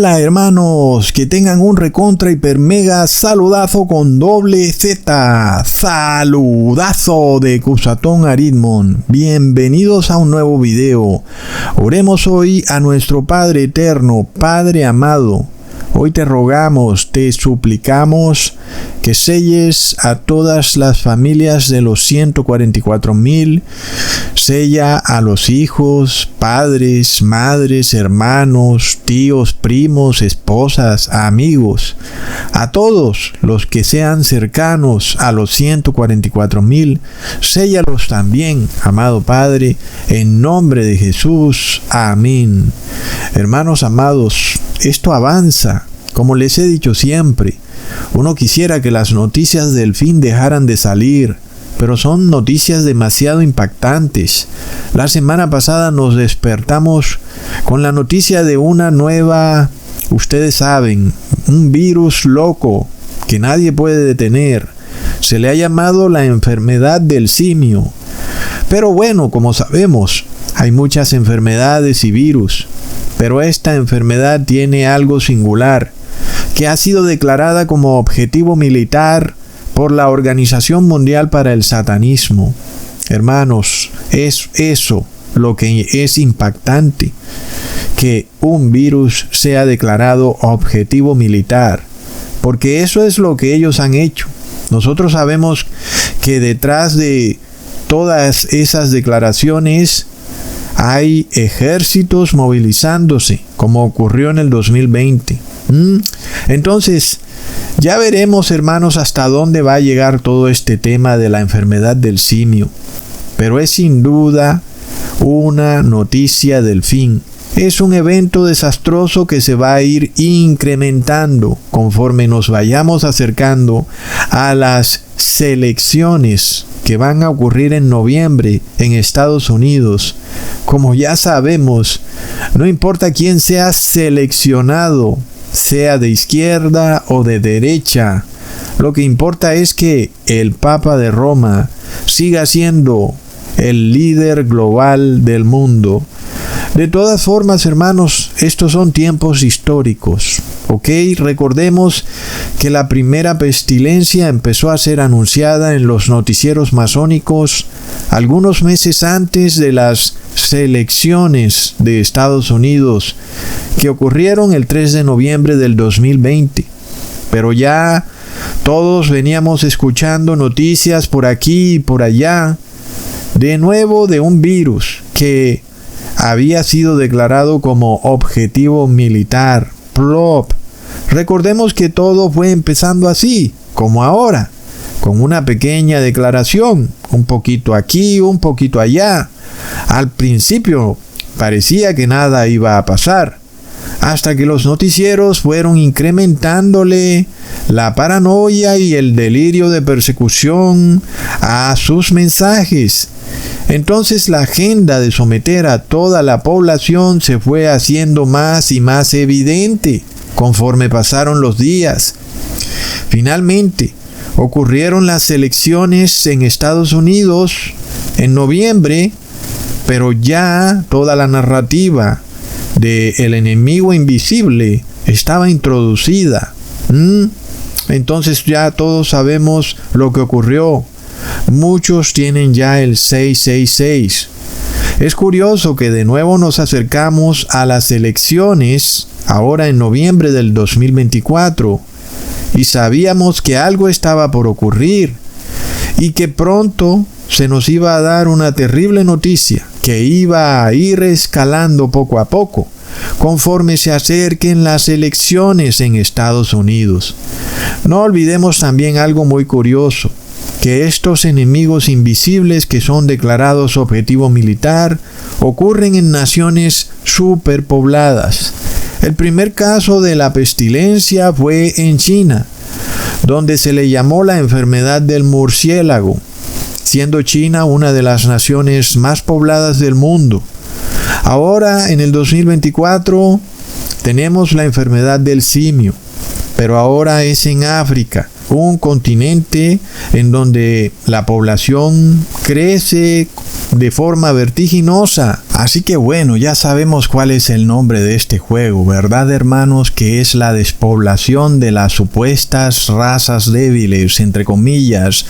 Hola hermanos, que tengan un recontra hiper mega saludazo con doble Z. Saludazo de Cusatón Aritmon. Bienvenidos a un nuevo video. Oremos hoy a nuestro Padre eterno, Padre amado. Hoy te rogamos, te suplicamos que selles a todas las familias de los 144,000, sella a los hijos, padres, madres, hermanos, tíos, primos, esposas, amigos, a todos los que sean cercanos a los 144,000, séllalos también, amado Padre, en nombre de Jesús. Amén. Hermanos amados, esto avanza. Como les he dicho siempre, uno quisiera que las noticias del fin dejaran de salir, pero son noticias demasiado impactantes. La semana pasada nos despertamos con la noticia de una nueva, ustedes saben, un virus loco que nadie puede detener. Se le ha llamado la enfermedad del simio. Pero bueno, como sabemos, hay muchas enfermedades y virus. Pero esta enfermedad tiene algo singular, que ha sido declarada como objetivo militar por la Organización Mundial para el Satanismo. Hermanos, es eso lo que es impactante, que un virus sea declarado objetivo militar, porque eso es lo que ellos han hecho. Nosotros sabemos que detrás de todas esas declaraciones hay ejércitos movilizándose, como ocurrió en el 2020. Entonces, ya veremos, hermanos, hasta dónde va a llegar todo este tema de la enfermedad del simio. Pero es sin duda una noticia del fin. Es un evento desastroso que se va a ir incrementando conforme nos vayamos acercando a las selecciones que van a ocurrir en noviembre en Estados Unidos. Como ya sabemos, no importa quién sea seleccionado, sea de izquierda o de derecha, lo que importa es que el Papa de Roma siga siendo el líder global del mundo. De todas formas, hermanos, estos son tiempos históricos, ¿ok? Recordemos que la primera pestilencia empezó a ser anunciada en los noticieros masónicos algunos meses antes de las selecciones de Estados Unidos, que ocurrieron el 3 de noviembre del 2020. Pero ya todos veníamos escuchando noticias por aquí y por allá, de nuevo de un virus que había sido declarado como objetivo militar, PLOP. Recordemos que todo fue empezando así, como ahora, con una pequeña declaración, un poquito aquí, un poquito allá. Al principio parecía que nada iba a pasar, hasta que los noticieros fueron incrementándole la paranoia y el delirio de persecución a sus mensajes. Entonces la agenda de someter a toda la población se fue haciendo más y más evidente conforme pasaron los días. Finalmente, ocurrieron las elecciones en Estados Unidos en noviembre, pero ya toda la narrativa de el enemigo invisible estaba introducida. Entonces ya todos sabemos lo que ocurrió. Muchos tienen ya el 666. Es curioso que de nuevo nos acercamos a las elecciones ahora en noviembre del 2024 y sabíamos que algo estaba por ocurrir y que pronto se nos iba a dar una terrible noticia que iba a ir escalando poco a poco conforme se acerquen las elecciones en Estados Unidos. No olvidemos también algo muy curioso, que estos enemigos invisibles que son declarados objetivo militar ocurren en naciones superpobladas. El primer caso de la pestilencia fue en China, donde se le llamó la enfermedad del murciélago, siendo China una de las naciones más pobladas del mundo. Ahora, en el 2024, tenemos la enfermedad del simio, pero ahora es en África, un continente en donde la población crece de forma vertiginosa Así que bueno, ya sabemos cuál es el nombre de este juego, ¿verdad, hermanos? Que es la despoblación de las supuestas razas débiles, entre comillas.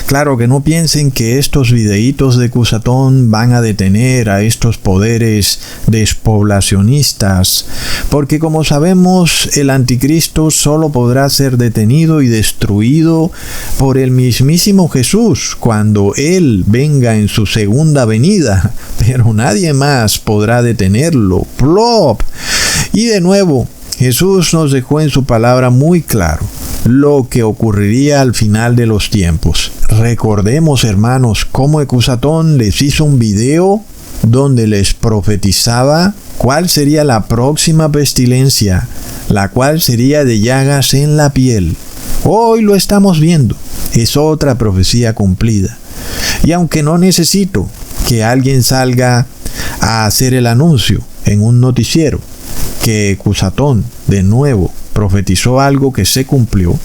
Claro, que no piensen que estos videitos de Cusatón van a detener a estos poderes despoblacionistas, porque como sabemos, el anticristo solo podrá ser detenido y destruido por el mismísimo Jesús cuando Él venga en su segunda venida, pero nadie más podrá detenerlo. ¡Plop! Y de nuevo, Jesús nos dejó en su palabra muy claro lo que ocurriría al final de los tiempos. Recordemos, hermanos, cómo Cusatón les hizo un video donde les profetizaba cuál sería la próxima pestilencia, la cual sería de llagas en la piel. Hoy lo estamos viendo. Es otra profecía cumplida. Y aunque no necesito que alguien salga a hacer el anuncio en un noticiero que Cusatón de nuevo profetizó algo que se cumplió,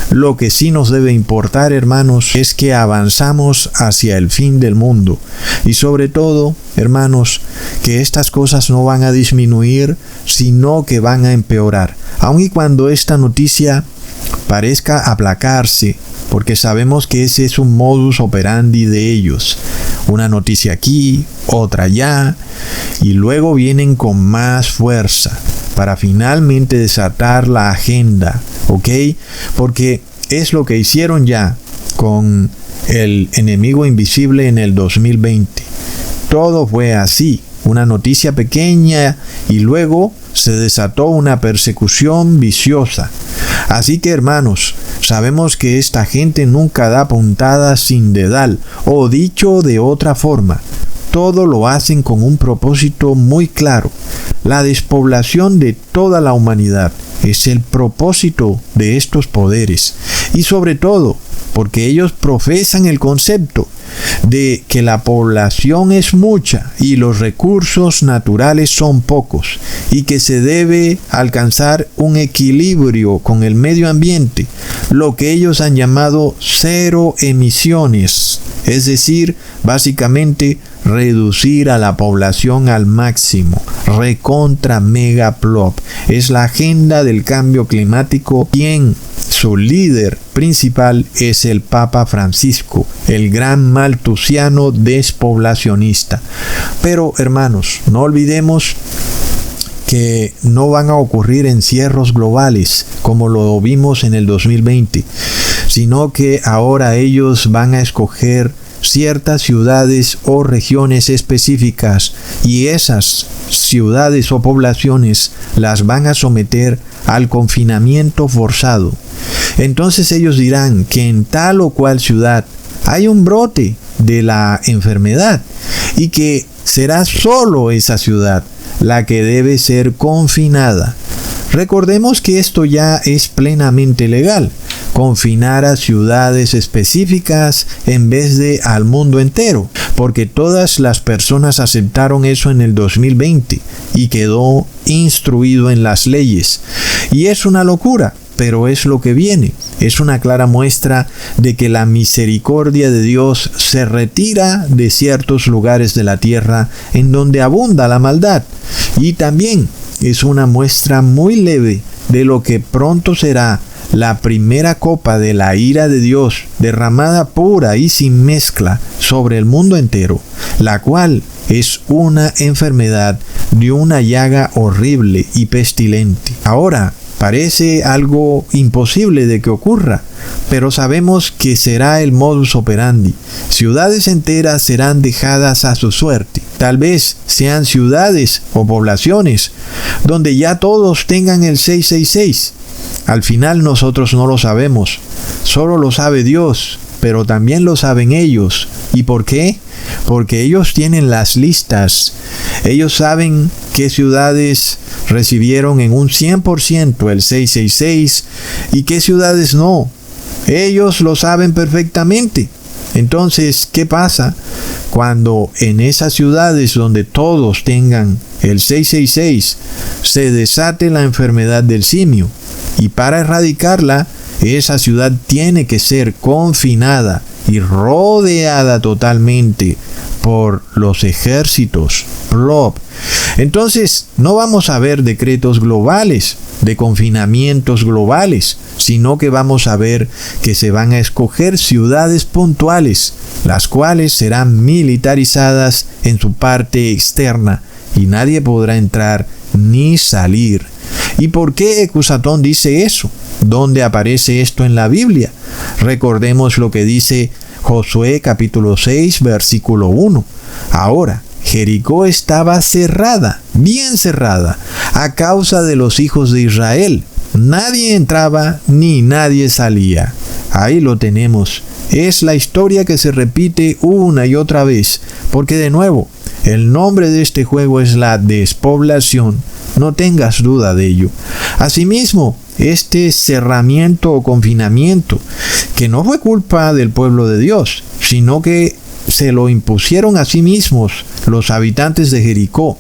lo que sí nos debe importar, hermanos, es que avanzamos hacia el fin del mundo. Y sobre todo, hermanos, que estas cosas no van a disminuir, sino que van a empeorar. Aun y cuando esta noticia parezca aplacarse, porque sabemos que ese es un modus operandi de ellos. Una noticia aquí, otra allá, y luego vienen con más fuerza para finalmente desatar la agenda, ¿ok? Porque es lo que hicieron ya con el enemigo invisible en el 2020. Todo fue así, una noticia pequeña y luego se desató una persecución viciosa. Así que, hermanos, sabemos que esta gente nunca da puntadas sin dedal, o dicho de otra forma, todo lo hacen con un propósito muy claro. La despoblación de toda la humanidad es el propósito de estos poderes. Y sobre todo, porque ellos profesan el concepto de que la población es mucha y los recursos naturales son pocos, y que se debe alcanzar un equilibrio con el medio ambiente, lo que ellos han llamado cero emisiones, es decir, básicamente reducir a la población al máximo, recontra mega plop. Es la agenda del cambio climático, quien su líder principal es el Papa Francisco, el gran maltusiano despoblacionista. Pero, hermanos, no olvidemos que no van a ocurrir encierros globales como lo vimos en el 2020, sino que ahora ellos van a escoger ciertas ciudades o regiones específicas, y esas ciudades o poblaciones las van a someter al confinamiento forzado. Entonces ellos dirán que en tal o cual ciudad hay un brote de la enfermedad y que será solo esa ciudad la que debe ser confinada. Recordemos que esto ya es plenamente legal, confinar a ciudades específicas en vez de al mundo entero, porque todas las personas aceptaron eso en el 2020 y quedó instruido en las leyes. Y es una locura, pero es lo que viene. Es una clara muestra de que la misericordia de Dios se retira de ciertos lugares de la tierra en donde abunda la maldad. Y también es una muestra muy leve de lo que pronto será la primera copa de la ira de Dios derramada pura y sin mezcla sobre el mundo entero, la cual es una enfermedad de una llaga horrible y pestilente. Ahora, parece algo imposible de que ocurra, pero sabemos que será el modus operandi. Ciudades enteras serán dejadas a su suerte. Tal vez sean ciudades o poblaciones donde ya todos tengan el 666. Al final nosotros no lo sabemos, solo lo sabe Dios, pero también lo saben ellos. ¿Y por qué? Porque ellos tienen las listas. Ellos saben qué ciudades recibieron en un 100% el 666 y qué ciudades no. Ellos lo saben perfectamente. Entonces, ¿qué pasa cuando en esas ciudades donde todos tengan el 666 se desate la enfermedad del simio? Y para erradicarla, esa ciudad tiene que ser confinada y rodeada totalmente por los ejércitos. Plop. Entonces, no vamos a ver decretos globales, de confinamientos globales, sino que vamos a ver que se van a escoger ciudades puntuales, las cuales serán militarizadas en su parte externa y nadie podrá entrar ni salir. ¿Y por qué Ecusatón dice eso? ¿Dónde aparece esto en la Biblia? Recordemos lo que dice Josué capítulo 6, versículo 1. Ahora, Jericó estaba cerrada, bien cerrada, a causa de los hijos de Israel. Nadie entraba ni nadie salía. Ahí lo tenemos. Es la historia que se repite una y otra vez, porque de nuevo, el nombre de este juego es la despoblación. No tengas duda de ello. Asimismo, este cerramiento o confinamiento, que no fue culpa del pueblo de Dios, sino que se lo impusieron a sí mismos los habitantes de Jericó,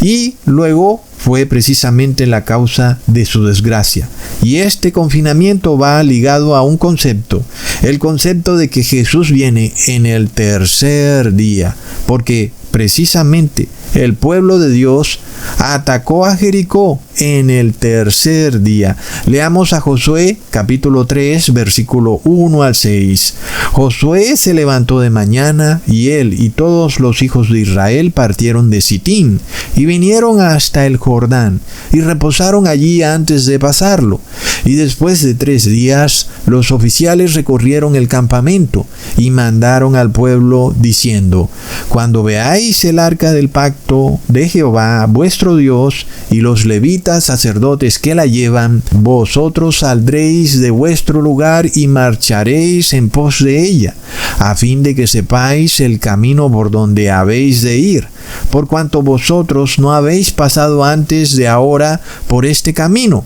y luego fue precisamente la causa de su desgracia. Y este confinamiento va ligado a un concepto, el concepto de que Jesús viene en el tercer día, porque precisamente el pueblo de Dios atacó a Jericó en el tercer día. Leamos a Josué capítulo 3 versículo 1 al 6. Josué se levantó de mañana y él y todos los hijos de Israel partieron de Sitín y vinieron hasta el Jordán y reposaron allí antes de pasarlo. Y después de 3 días los oficiales recorrieron el campamento y mandaron al pueblo diciendo: cuando veáis el arca del pacto de Jehová vuestro Dios y los levitas sacerdotes que la llevan, vosotros saldréis de vuestro lugar y marcharéis en pos de ella, a fin de que sepáis el camino por donde habéis de ir, por cuanto vosotros no habéis pasado antes de ahora por este camino,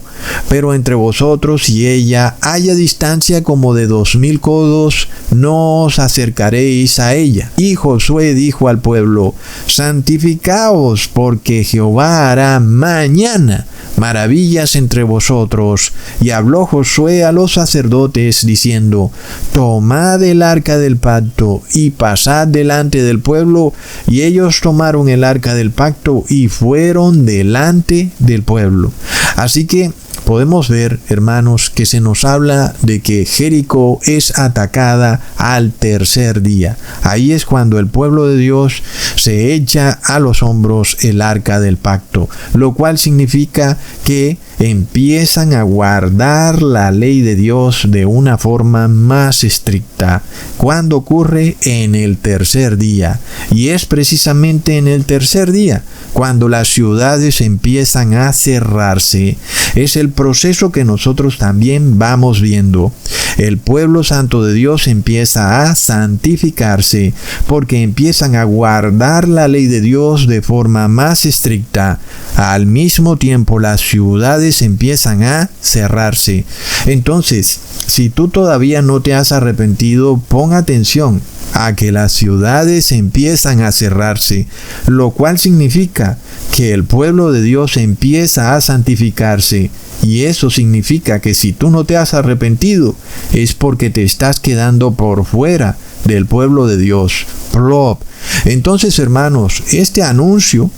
pero entre vosotros y ella haya distancia como de 2000 codos, no os acercaréis a ella. Y Josué dijo al pueblo: santificaos, porque Jehová hará mañana maravillas entre vosotros. Y habló Josué a los sacerdotes diciendo: tomad el arca del pacto y pasad delante del pueblo. Y ellos tomaron el arca del pacto y fueron delante del pueblo. Así que podemos ver, hermanos, que se nos habla de que Jericó es atacada al tercer día. Ahí es cuando el pueblo de Dios se echa a los hombros el arca del pacto, lo cual significa que empiezan a guardar la ley de Dios de una forma más estricta. ¿Cuándo ocurre? En el tercer día. Y es precisamente en el tercer día cuando las ciudades empiezan a cerrarse. Es el proceso que nosotros también vamos viendo. El pueblo santo de Dios empieza a santificarse porque empiezan a guardar la ley de Dios de forma más estricta. Al mismo tiempo, las ciudades empiezan a cerrarse. Entonces, si tú todavía no te has arrepentido, pon atención a que las ciudades empiezan a cerrarse, lo cual significa que el pueblo de Dios empieza a santificarse. Y eso significa que si tú no te has arrepentido, es porque te estás quedando por fuera del pueblo de Dios. Plop. Entonces, hermanos, este anuncio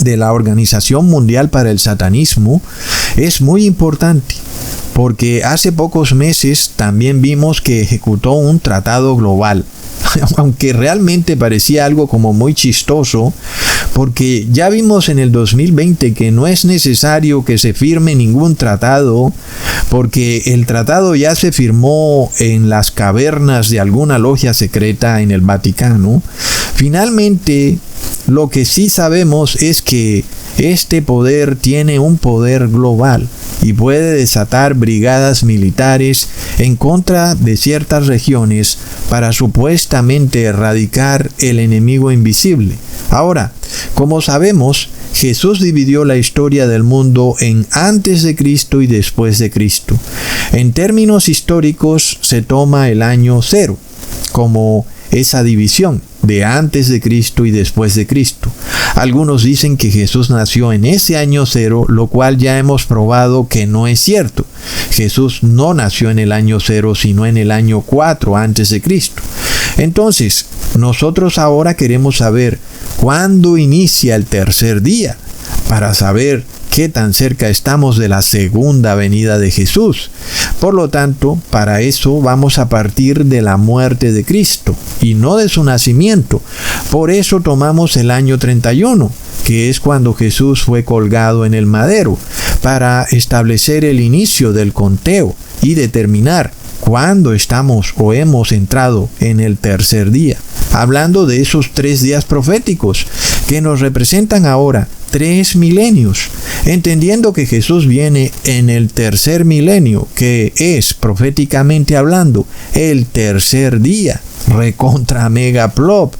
de la Organización Mundial para el Satanismo es muy importante, porque hace pocos meses también vimos que ejecutó un tratado global. Aunque realmente parecía algo como muy chistoso, porque ya vimos en el 2020 que no es necesario que se firme ningún tratado, porque el tratado ya se firmó en las cavernas de alguna logia secreta en el Vaticano. Finalmente, lo que sí sabemos es que este poder tiene un poder global y puede desatar brigadas militares en contra de ciertas regiones para supuestamente erradicar el enemigo invisible. Ahora, como sabemos, Jesús dividió la historia del mundo en antes de Cristo y después de Cristo. En términos históricos se toma el año 0 como esa división de antes de Cristo y después de Cristo. Algunos dicen que Jesús nació en ese año 0, lo cual ya hemos probado que no es cierto. Jesús no nació en el año 0, sino en el año 4 antes de Cristo. Entonces, nosotros ahora queremos saber cuándo inicia el tercer día, para saber qué tan cerca estamos de la segunda venida de Jesús. Por lo tanto, para eso vamos a partir de la muerte de Cristo y no de su nacimiento. Por eso tomamos el año 31, que es cuando Jesús fue colgado en el madero, para establecer el inicio del conteo y determinar cuándo estamos o hemos entrado en el tercer día. Hablando de esos 3 días proféticos que nos representan ahora 3 milenios, entendiendo que Jesús viene en el tercer milenio, que es, proféticamente hablando, el tercer día, recontra mega plop.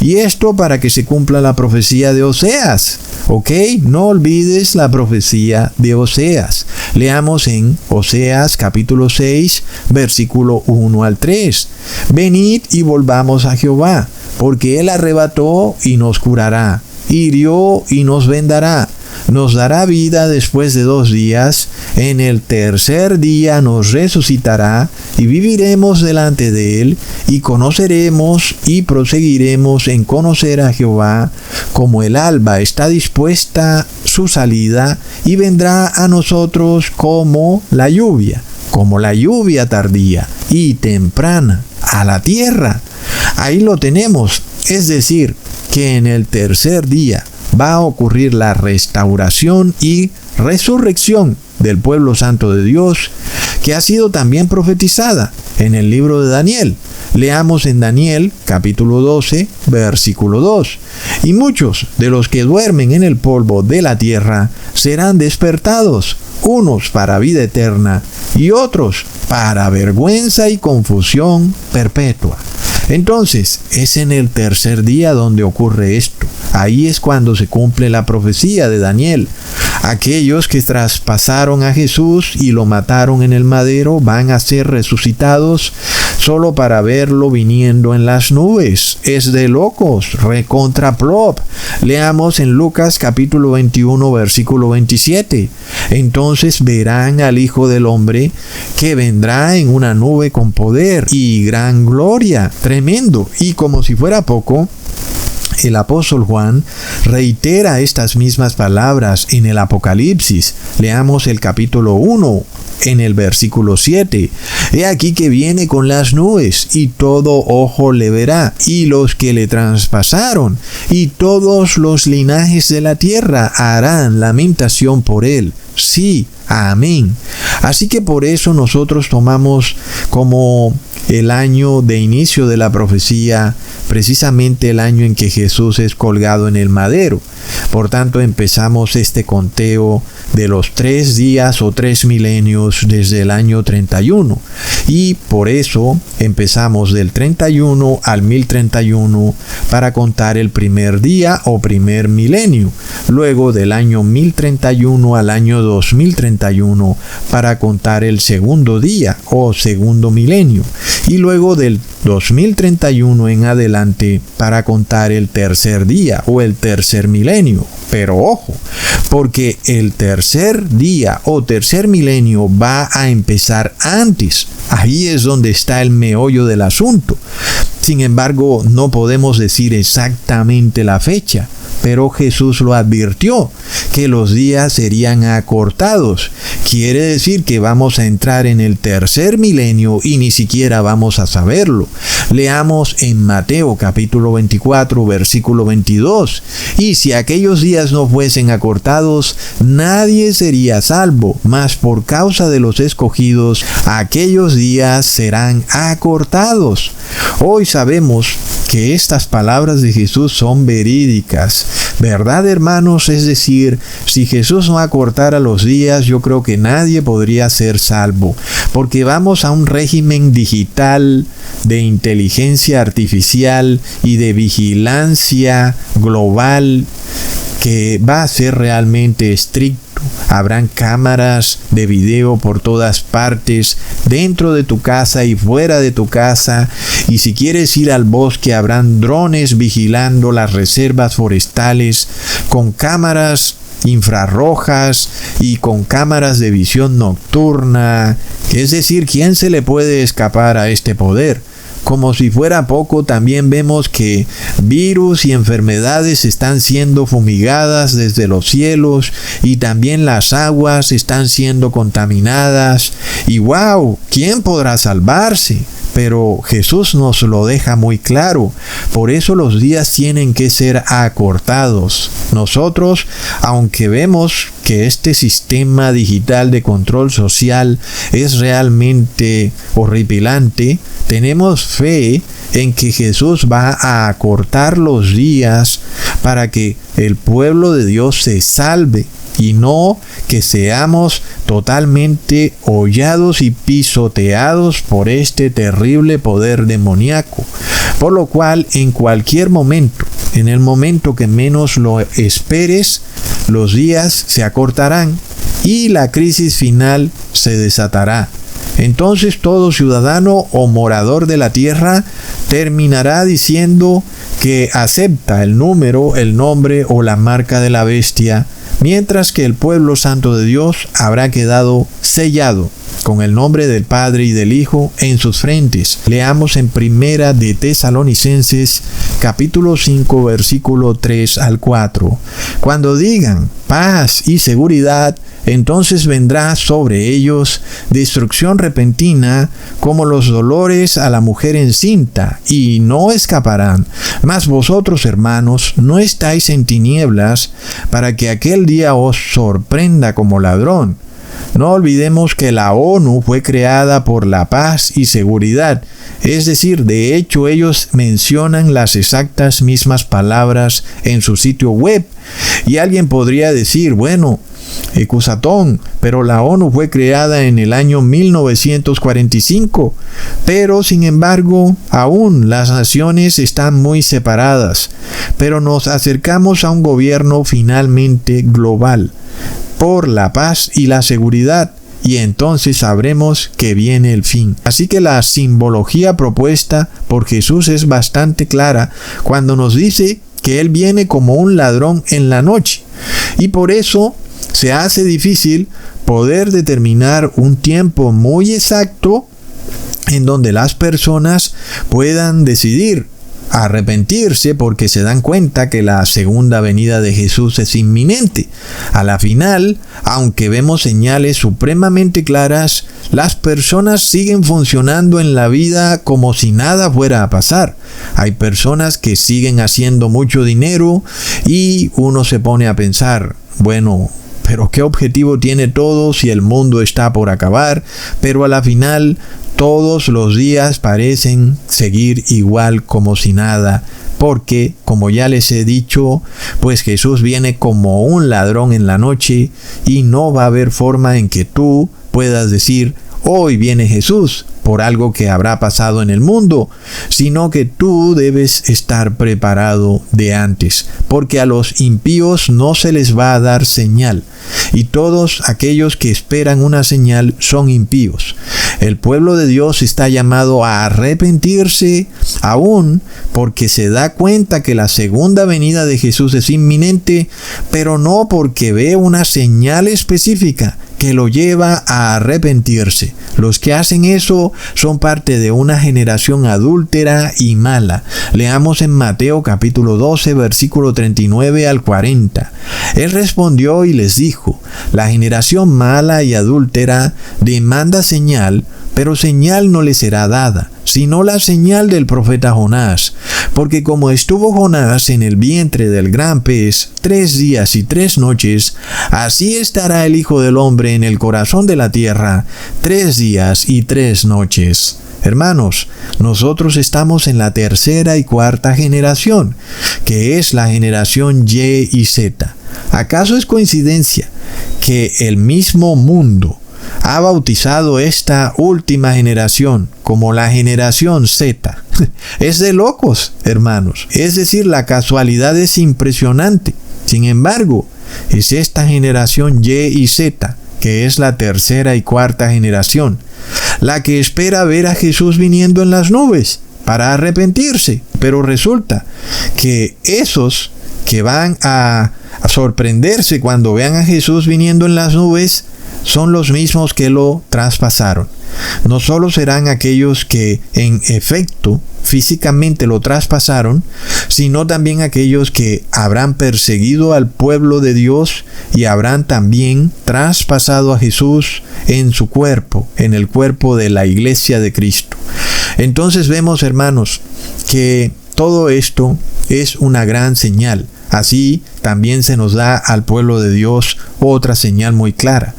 Y esto para que se cumpla la profecía de Oseas. ¿Ok? No olvides la profecía de Oseas. Leamos en Oseas capítulo 6, versículo 1 al 3. Venid y volvamos a Jehová, porque Él arrebató y nos curará, hirió y nos vendará. Nos dará vida después de 2 días, en el tercer día nos resucitará, y viviremos delante de Él, y conoceremos y proseguiremos en conocer a Jehová, como el alba está dispuesta su salida, y vendrá a nosotros como la lluvia tardía y temprana a la tierra. Ahí lo tenemos, es decir, que en el tercer día va a ocurrir la restauración y resurrección del pueblo santo de Dios, que ha sido también profetizada en el libro de Daniel. Leamos en Daniel capítulo 12, versículo 2. Y muchos de los que duermen en el polvo de la tierra serán despertados, unos para vida eterna y otros para vergüenza y confusión perpetua. Entonces, es en el tercer día donde ocurre esto. Ahí es cuando se cumple la profecía de Daniel. Aquellos que traspasaron a Jesús y lo mataron en el madero van a ser resucitados solo para verlo viniendo en las nubes. Es de locos, recontra plop. Leamos en Lucas capítulo 21, versículo 27. Entonces verán al Hijo del Hombre que vendrá en una nube con poder y gran gloria. Tremendo. Y como si fuera poco, el apóstol Juan reitera estas mismas palabras en el Apocalipsis. Leamos el capítulo 1, en el versículo 7. He aquí que viene con las nubes, y todo ojo le verá, y los que le traspasaron, y todos los linajes de la tierra harán lamentación por él. Sí, amén. Así que por eso nosotros tomamos como el año de inicio de la profecía, precisamente el año en que Jesús es colgado en el madero. Por tanto, empezamos este conteo de los 3 días o 3 milenios desde el año 31. Y por eso empezamos del 31 al 1031 para contar el primer día o primer milenio. Luego del año 1031 al año 2031 para contar el segundo día o segundo milenio. Y luego del 2031 en adelante para contar el tercer día o el tercer milenio. Pero ojo, porque el tercer día o tercer milenio va a empezar antes. Ahí es donde está el meollo del asunto. Sin embargo, no podemos decir exactamente la fecha, pero Jesús lo advirtió, que los días serían acortados. Quiere decir que vamos a entrar en el tercer milenio y ni siquiera vamos a saberlo. Leamos en Mateo capítulo 24, versículo 22. Y si aquellos días no fuesen acortados, nadie sería salvo, mas por causa de los escogidos, aquellos días serán acortados. Hoy sabemos que estas palabras de Jesús son verídicas. ¿Verdad, hermanos? Es decir, si Jesús no acortara los días, yo creo que nadie podría ser salvo, porque vamos a un régimen digital de inteligencia artificial y de vigilancia global que va a ser realmente estricto. Habrán cámaras de video por todas partes, dentro de tu casa y fuera de tu casa. Y si quieres ir al bosque, habrán drones vigilando las reservas forestales con cámaras infrarrojas y con cámaras de visión nocturna. Es decir, ¿quién se le puede escapar a este poder? Como si fuera poco, también vemos que virus y enfermedades están siendo fumigadas desde los cielos y también las aguas están siendo contaminadas. Y ¡wow! ¿Quién podrá salvarse? Pero Jesús nos lo deja muy claro. Por eso los días tienen que ser acortados. Nosotros, aunque vemos que este sistema digital de control social es realmente horripilante, tenemos fe en que Jesús va a acortar los días para que el pueblo de Dios se salve y no que seamos totalmente hollados y pisoteados por este terrible poder demoníaco. Por lo cual, en cualquier momento, en el momento que menos lo esperes, los días se acortarán y la crisis final se desatará. Entonces todo ciudadano o morador de la tierra terminará diciendo que acepta el número, el nombre o la marca de la bestia, mientras que el pueblo santo de Dios habrá quedado sellado con el nombre del Padre y del Hijo en sus frentes. Leamos en Primera de Tesalonicenses capítulo 5 versículo 3 al 4. Cuando digan paz y seguridad, entonces vendrá sobre ellos destrucción repentina como los dolores a la mujer encinta, y no escaparán. Mas vosotros, hermanos, no estáis en tinieblas para que aquel día os sorprenda como ladrón. No olvidemos que la ONU fue creada por la paz y seguridad. Es decir, de hecho ellos mencionan las exactas mismas palabras en su sitio web. Y alguien podría decir, bueno, Cusatón, pero la ONU fue creada en el año 1945. Pero sin embargo, aún las naciones están muy separadas. Pero nos acercamos a un gobierno finalmente global por la paz y la seguridad, y entonces sabremos que viene el fin. Así que la simbología propuesta por Jesús es bastante clara cuando nos dice que Él viene como un ladrón en la noche, y por eso se hace difícil poder determinar un tiempo muy exacto en donde las personas puedan decidir arrepentirse porque se dan cuenta que la segunda venida de Jesús es inminente. A la final, aunque vemos señales supremamente claras, las personas siguen funcionando en la vida como si nada fuera a pasar. Hay personas que siguen haciendo mucho dinero y uno se pone a pensar, bueno, pero ¿qué objetivo tiene todo si el mundo está por acabar? Pero a la final todos los días parecen seguir igual como si nada, porque, como ya les he dicho, pues Jesús viene como un ladrón en la noche y no va a haber forma en que tú puedas decir, hoy viene Jesús, por algo que habrá pasado en el mundo, sino que tú debes estar preparado de antes, porque a los impíos no se les va a dar señal, y todos aquellos que esperan una señal son impíos. El pueblo de Dios está llamado a arrepentirse aún porque se da cuenta que la segunda venida de Jesús es inminente, pero no porque ve una señal específica que lo lleva a arrepentirse. Los que hacen eso son parte de una generación adúltera y mala. Leamos en Mateo capítulo 12, versículo 39 al 40. Él respondió y les dijo, la generación mala y adúltera demanda señal, pero señal no le será dada, sino la señal del profeta Jonás. Porque como estuvo Jonás en el vientre del gran pez 3 días y 3 noches, así estará el Hijo del Hombre en el corazón de la tierra 3 días y 3 noches. Hermanos, nosotros estamos en la tercera y cuarta generación, que es la generación Y y Z. ¿Acaso es coincidencia que el mismo mundo ha bautizado esta última generación como la generación Z? Es de locos, hermanos. Es decir, la casualidad es impresionante. Sin embargo, es esta generación Y y Z, que es la tercera y cuarta generación, la que espera ver a Jesús viniendo en las nubes para arrepentirse. Pero resulta que esos que van a sorprenderse cuando vean a Jesús viniendo en las nubes son los mismos que lo traspasaron. No solo serán aquellos que en efecto físicamente lo traspasaron, sino también aquellos que habrán perseguido al pueblo de Dios y habrán también traspasado a Jesús en su cuerpo, en el cuerpo de la iglesia de Cristo. Entonces vemos, hermanos, que todo esto es una gran señal. Así también se nos da al pueblo de Dios otra señal muy clara,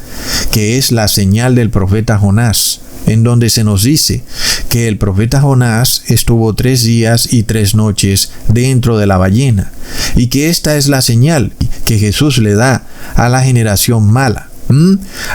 que es la señal del profeta Jonás, en donde se nos dice que el profeta Jonás estuvo 3 días y 3 noches dentro de la ballena, y que esta es la señal que Jesús le da a la generación mala.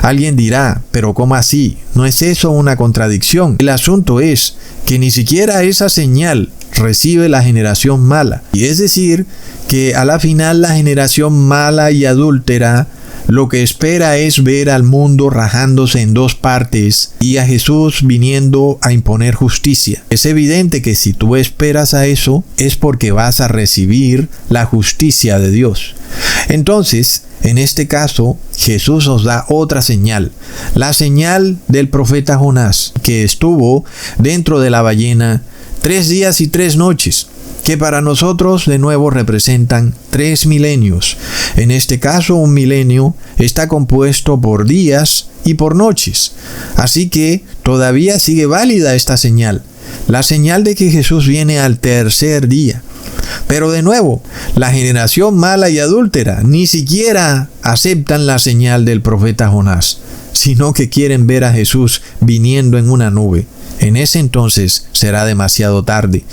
Alguien dirá, pero ¿cómo así? ¿No es eso una contradicción? El asunto es que ni siquiera esa señal recibe la generación mala, y es decir, que a la final la generación mala y adúltera lo que espera es ver al mundo rajándose en 2 partes y a Jesús viniendo a imponer justicia. Es evidente que si tú esperas a eso, es porque vas a recibir la justicia de Dios. Entonces, en este caso, Jesús nos da otra señal, la señal del profeta Jonás, que estuvo dentro de la ballena 3 días y 3 noches. Que para nosotros de nuevo representan 3 milenios. En este caso, un milenio está compuesto por días y por noches. Así que todavía sigue válida esta señal, la señal de que Jesús viene al tercer día. Pero de nuevo, la generación mala y adúltera ni siquiera aceptan la señal del profeta Jonás, sino que quieren ver a Jesús viniendo en una nube. En ese entonces será demasiado tarde,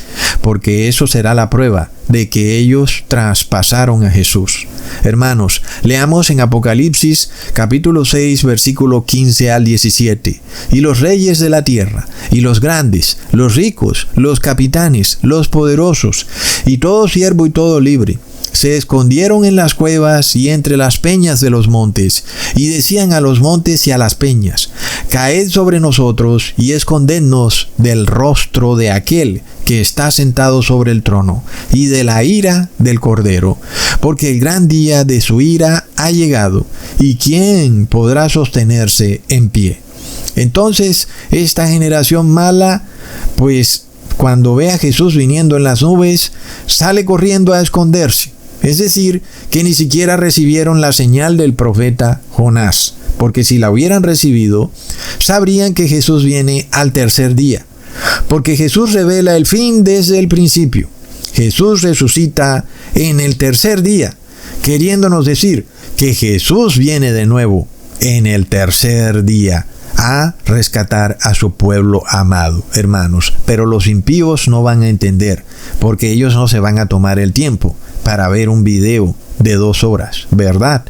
porque eso será la prueba de que ellos traspasaron a Jesús. Hermanos, leamos en Apocalipsis capítulo 6, versículo 15 al 17. Y los reyes de la tierra, y los grandes, los ricos, los capitanes, los poderosos, y todo siervo y todo libre, se escondieron en las cuevas y entre las peñas de los montes, y decían a los montes y a las peñas: caed sobre nosotros y escondednos del rostro de aquel que está sentado sobre el trono, y de la ira del Cordero, porque el gran día de su ira ha llegado, y ¿quién podrá sostenerse en pie? Entonces, esta generación mala, pues cuando ve a Jesús viniendo en las nubes, sale corriendo a esconderse. Es decir, que ni siquiera recibieron la señal del profeta Jonás, porque si la hubieran recibido, sabrían que Jesús viene al tercer día, porque Jesús revela el fin desde el principio. Jesús resucita en el tercer día, queriéndonos decir que Jesús viene de nuevo en el tercer día a rescatar a su pueblo amado, hermanos. Pero los impíos no van a entender, porque ellos no se van a tomar el tiempo para ver un video de 2 horas, ¿verdad?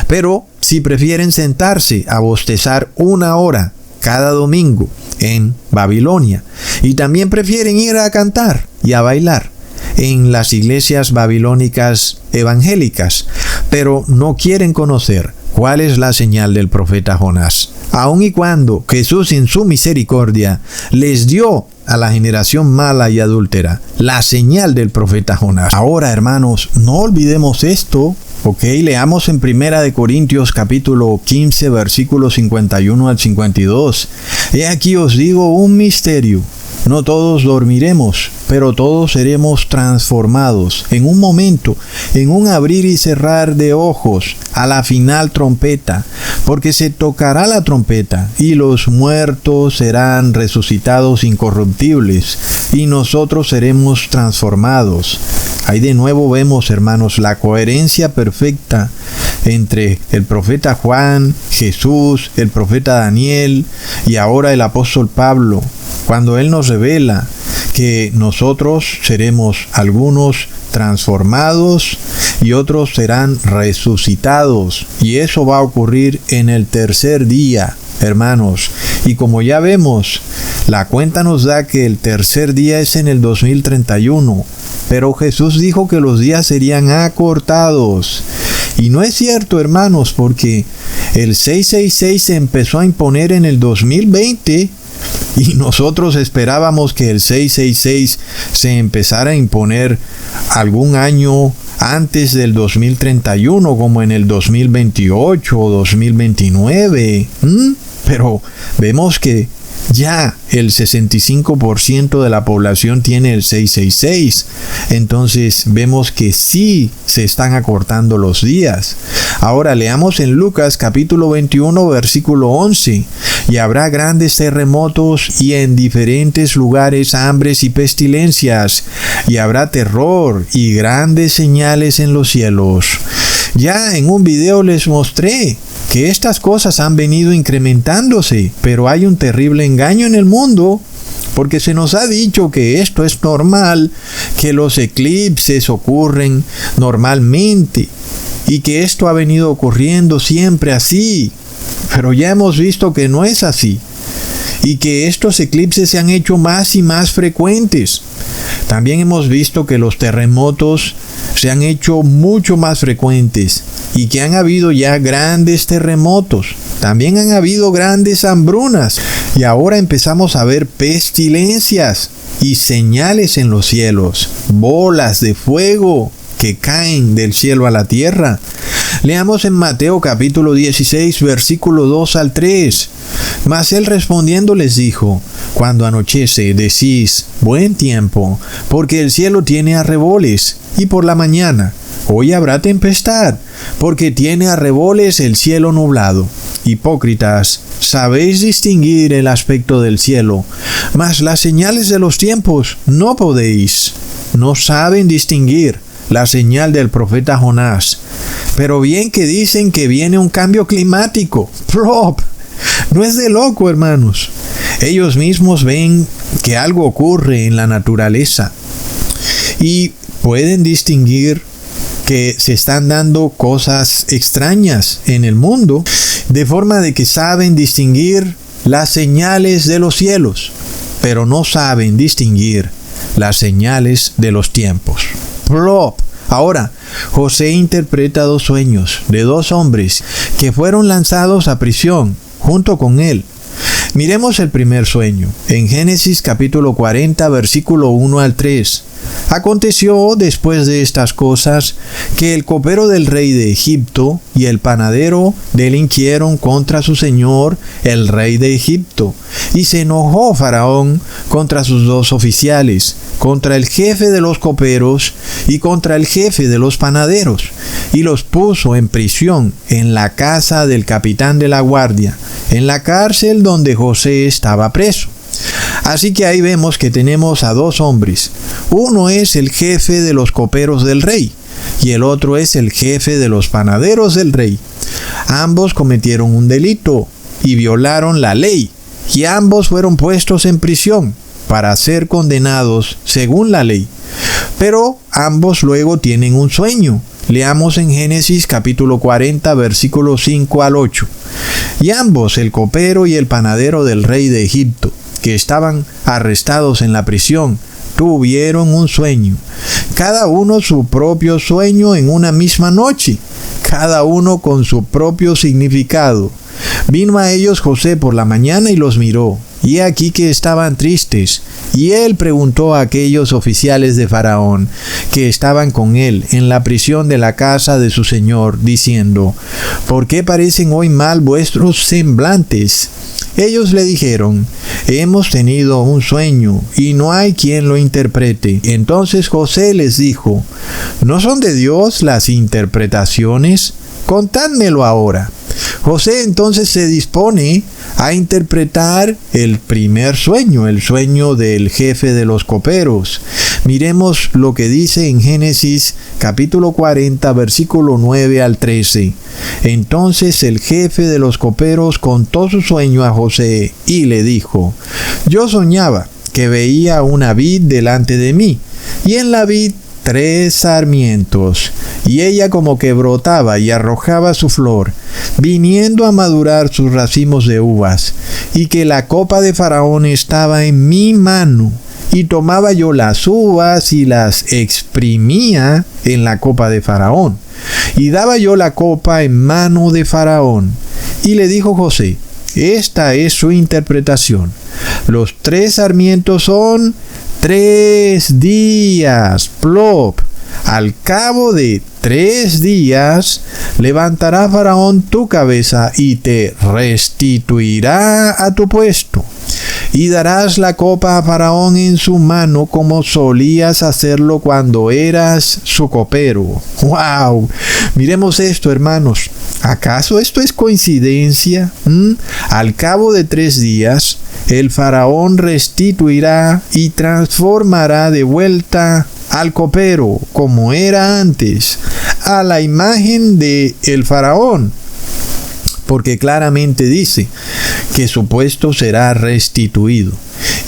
Pero si prefieren sentarse a bostezar 1 hora cada domingo en Babilonia, y también prefieren ir a cantar y a bailar en las iglesias babilónicas evangélicas, pero no quieren conocer cuál es la señal del profeta Jonás, aun y cuando Jesús en su misericordia les dio a la generación mala y adúltera la señal del profeta Jonás. Ahora, hermanos, no olvidemos esto. Leamos en 1 Corintios capítulo 15, versículos 51 al 52. He aquí os digo un misterio. No todos dormiremos, pero todos seremos transformados en un momento, en un abrir y cerrar de ojos, a la final trompeta, porque se tocará la trompeta, y los muertos serán resucitados incorruptibles, y nosotros seremos transformados. Ahí de nuevo vemos, hermanos, la coherencia perfecta entre el profeta Juan, Jesús, el profeta Daniel y ahora el apóstol Pablo, cuando él nos revela que nosotros seremos algunos transformados y otros serán resucitados, y eso va a ocurrir en el tercer día, hermanos. Y como ya vemos, la cuenta nos da que el tercer día es en el 2031, pero Jesús dijo que los días serían acortados Y no es cierto, hermanos, porque el 666 se empezó a imponer en el 2020 y nosotros esperábamos que el 666 se empezara a imponer algún año antes del 2031, como en el 2028 o 2029. Pero vemos que ya el 65% de la población tiene el 666. Entonces vemos que sí se están acortando los días. Ahora leamos en Lucas capítulo 21 versículo 11. Y habrá grandes terremotos y en diferentes lugares hambres y pestilencias. Y habrá terror y grandes señales en los cielos. Ya en un video les mostré que estas cosas han venido incrementándose, pero hay un terrible engaño en el mundo, porque se nos ha dicho que esto es normal, que los eclipses ocurren normalmente, y que esto ha venido ocurriendo siempre así, pero ya hemos visto que no es así, y que estos eclipses se han hecho más y más frecuentes. También hemos visto que los terremotos se han hecho mucho más frecuentes y que han habido ya grandes terremotos. También han habido grandes hambrunas y ahora empezamos a ver pestilencias y señales en los cielos, bolas de fuego que caen del cielo a la tierra. Leamos en Mateo capítulo 16 versículo 2 al 3. Mas él respondiendo les dijo: cuando anochece decís buen tiempo, porque el cielo tiene arreboles, y por la mañana hoy habrá tempestad, porque tiene arreboles el cielo nublado. Hipócritas, sabéis distinguir el aspecto del cielo, mas las señales de los tiempos no podéis. No saben distinguir la señal del profeta Jonás. Pero bien que dicen que viene un cambio climático. ¡Plop! No es de loco, hermanos. Ellos mismos ven que algo ocurre en la naturaleza y pueden distinguir que se están dando cosas extrañas en el mundo, de forma de que saben distinguir las señales de los cielos, pero no saben distinguir las señales de los tiempos. Plop. Ahora, José interpreta dos sueños de dos hombres que fueron lanzados a prisión junto con él. Miremos el primer sueño, en Génesis capítulo 40, versículo 1 al 3. Aconteció después de estas cosas que el copero del rey de Egipto y el panadero delinquieron contra su señor, el rey de Egipto. Y se enojó Faraón contra sus dos oficiales, contra el jefe de los coperos y contra el jefe de los panaderos, y los puso en prisión en la casa del capitán de la guardia, en la cárcel donde José estaba preso. Así que ahí vemos que tenemos a dos hombres. Uno es el jefe de los coperos del rey y el otro es el jefe de los panaderos del rey. Ambos cometieron un delito y violaron la ley, y ambos fueron puestos en prisión para ser condenados según la ley. Pero ambos luego tienen un sueño. Leamos en Génesis capítulo 40 versículos 5 al 8. Y ambos, el copero y el panadero del rey de Egipto, que estaban arrestados en la prisión, tuvieron un sueño, cada uno su propio sueño en una misma noche, cada uno con su propio significado. Vino a ellos José por la mañana y los miró, y he aquí que estaban tristes, y él preguntó a aquellos oficiales de Faraón que estaban con él en la prisión de la casa de su señor, diciendo: ¿por qué parecen hoy mal vuestros semblantes? Ellos le dijeron: hemos tenido un sueño y no hay quien lo interprete. Entonces José les dijo: ¿no son de Dios las interpretaciones? Contádmelo ahora. José entonces se dispone a interpretar el primer sueño, el sueño del jefe de los coperos. Miremos lo que dice en Génesis capítulo 40, versículo 9 al 13. Entonces el jefe de los coperos contó su sueño a José y le dijo: yo soñaba que veía una vid delante de mí, y en la vid 3 sarmientos, y ella como que brotaba y arrojaba su flor, viniendo a madurar sus racimos de uvas, y que la copa de Faraón estaba en mi mano, y tomaba yo las uvas y las exprimía en la copa de Faraón. Y daba yo la copa en mano de Faraón. Y le dijo José, esta es su interpretación. Los 3 sarmientos son 3 días, plop. Al cabo de 3 días levantará Faraón tu cabeza y te restituirá a tu puesto. Y darás la copa a Faraón en su mano como solías hacerlo cuando eras su copero. ¡Wow! Miremos esto, hermanos. ¿Acaso esto es coincidencia? Al cabo de 3 días, el Faraón restituirá y transformará de vuelta al copero, como era antes, a la imagen de el Faraón. Porque claramente dice que su puesto será restituido.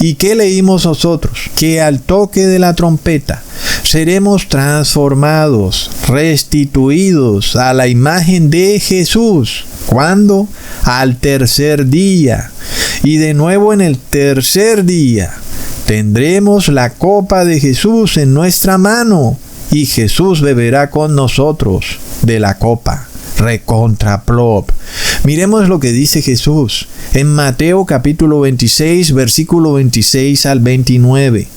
¿Y qué leímos nosotros? Que al toque de la trompeta seremos transformados, restituidos a la imagen de Jesús. ¿Cuándo? Al tercer día. Y de nuevo en el tercer día tendremos la copa de Jesús en nuestra mano y Jesús beberá con nosotros de la copa. Recontraplop. Miremos lo que dice Jesús en Mateo capítulo 26, versículo 26 al 29.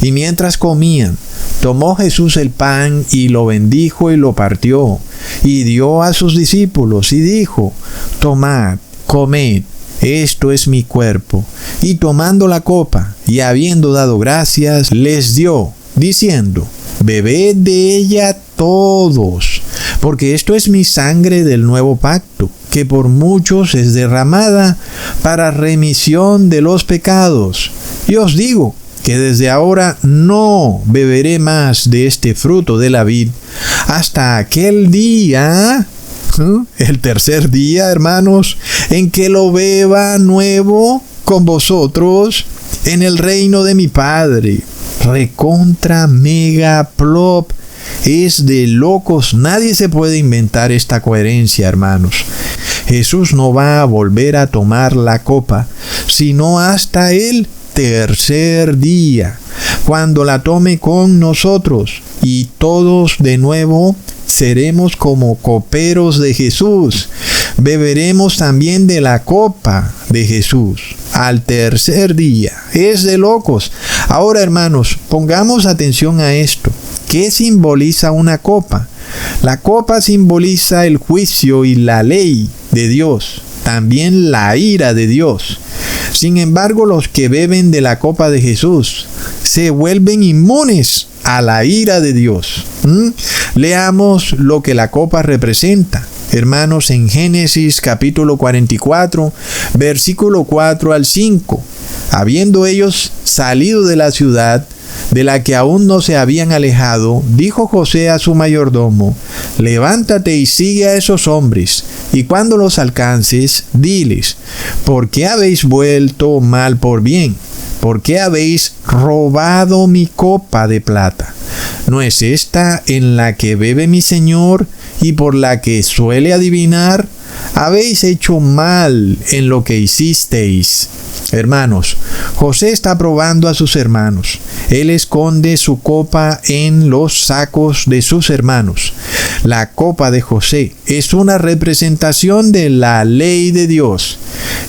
Y mientras comían, tomó Jesús el pan y lo bendijo y lo partió y dio a sus discípulos y dijo, tomad, comed, esto es mi cuerpo. Y tomando la copa y habiendo dado gracias, les dio, diciendo, bebed de ella todos, porque esto es mi sangre del nuevo pacto, que por muchos es derramada para remisión de los pecados. Y os digo que desde ahora no beberé más de este fruto de la vid hasta aquel día, el tercer día, hermanos, en que lo beba nuevo con vosotros en el reino de mi Padre. Recontra mega plop. Es de locos. Nadie se puede inventar esta coherencia, hermanos. Jesús no va a volver a tomar la copa, sino hasta el tercer día, cuando la tome con nosotros, y todos de nuevo seremos como coperos de Jesús. Beberemos también de la copa de Jesús al tercer día. Es de locos. Ahora, hermanos, pongamos atención a esto. ¿Qué simboliza una copa? La copa simboliza el juicio y la ley de Dios, también la ira de Dios. Sin embargo, los que beben de la copa de Jesús se vuelven inmunes a la ira de Dios. Leamos lo que la copa representa. Hermanos, en Génesis capítulo 44, versículo 4 al 5. Habiendo ellos salido de la ciudad, de la que aún no se habían alejado, dijo José a su mayordomo, levántate y sigue a esos hombres, y cuando los alcances, diles, ¿por qué habéis vuelto mal por bien? ¿Por qué habéis robado mi copa de plata? ¿No es esta en la que bebe mi señor y por la que suele adivinar? Habéis hecho mal en lo que hicisteis. Hermanos, José está probando a sus hermanos. Él esconde su copa en los sacos de sus hermanos. La copa de José es una representación de la ley de Dios.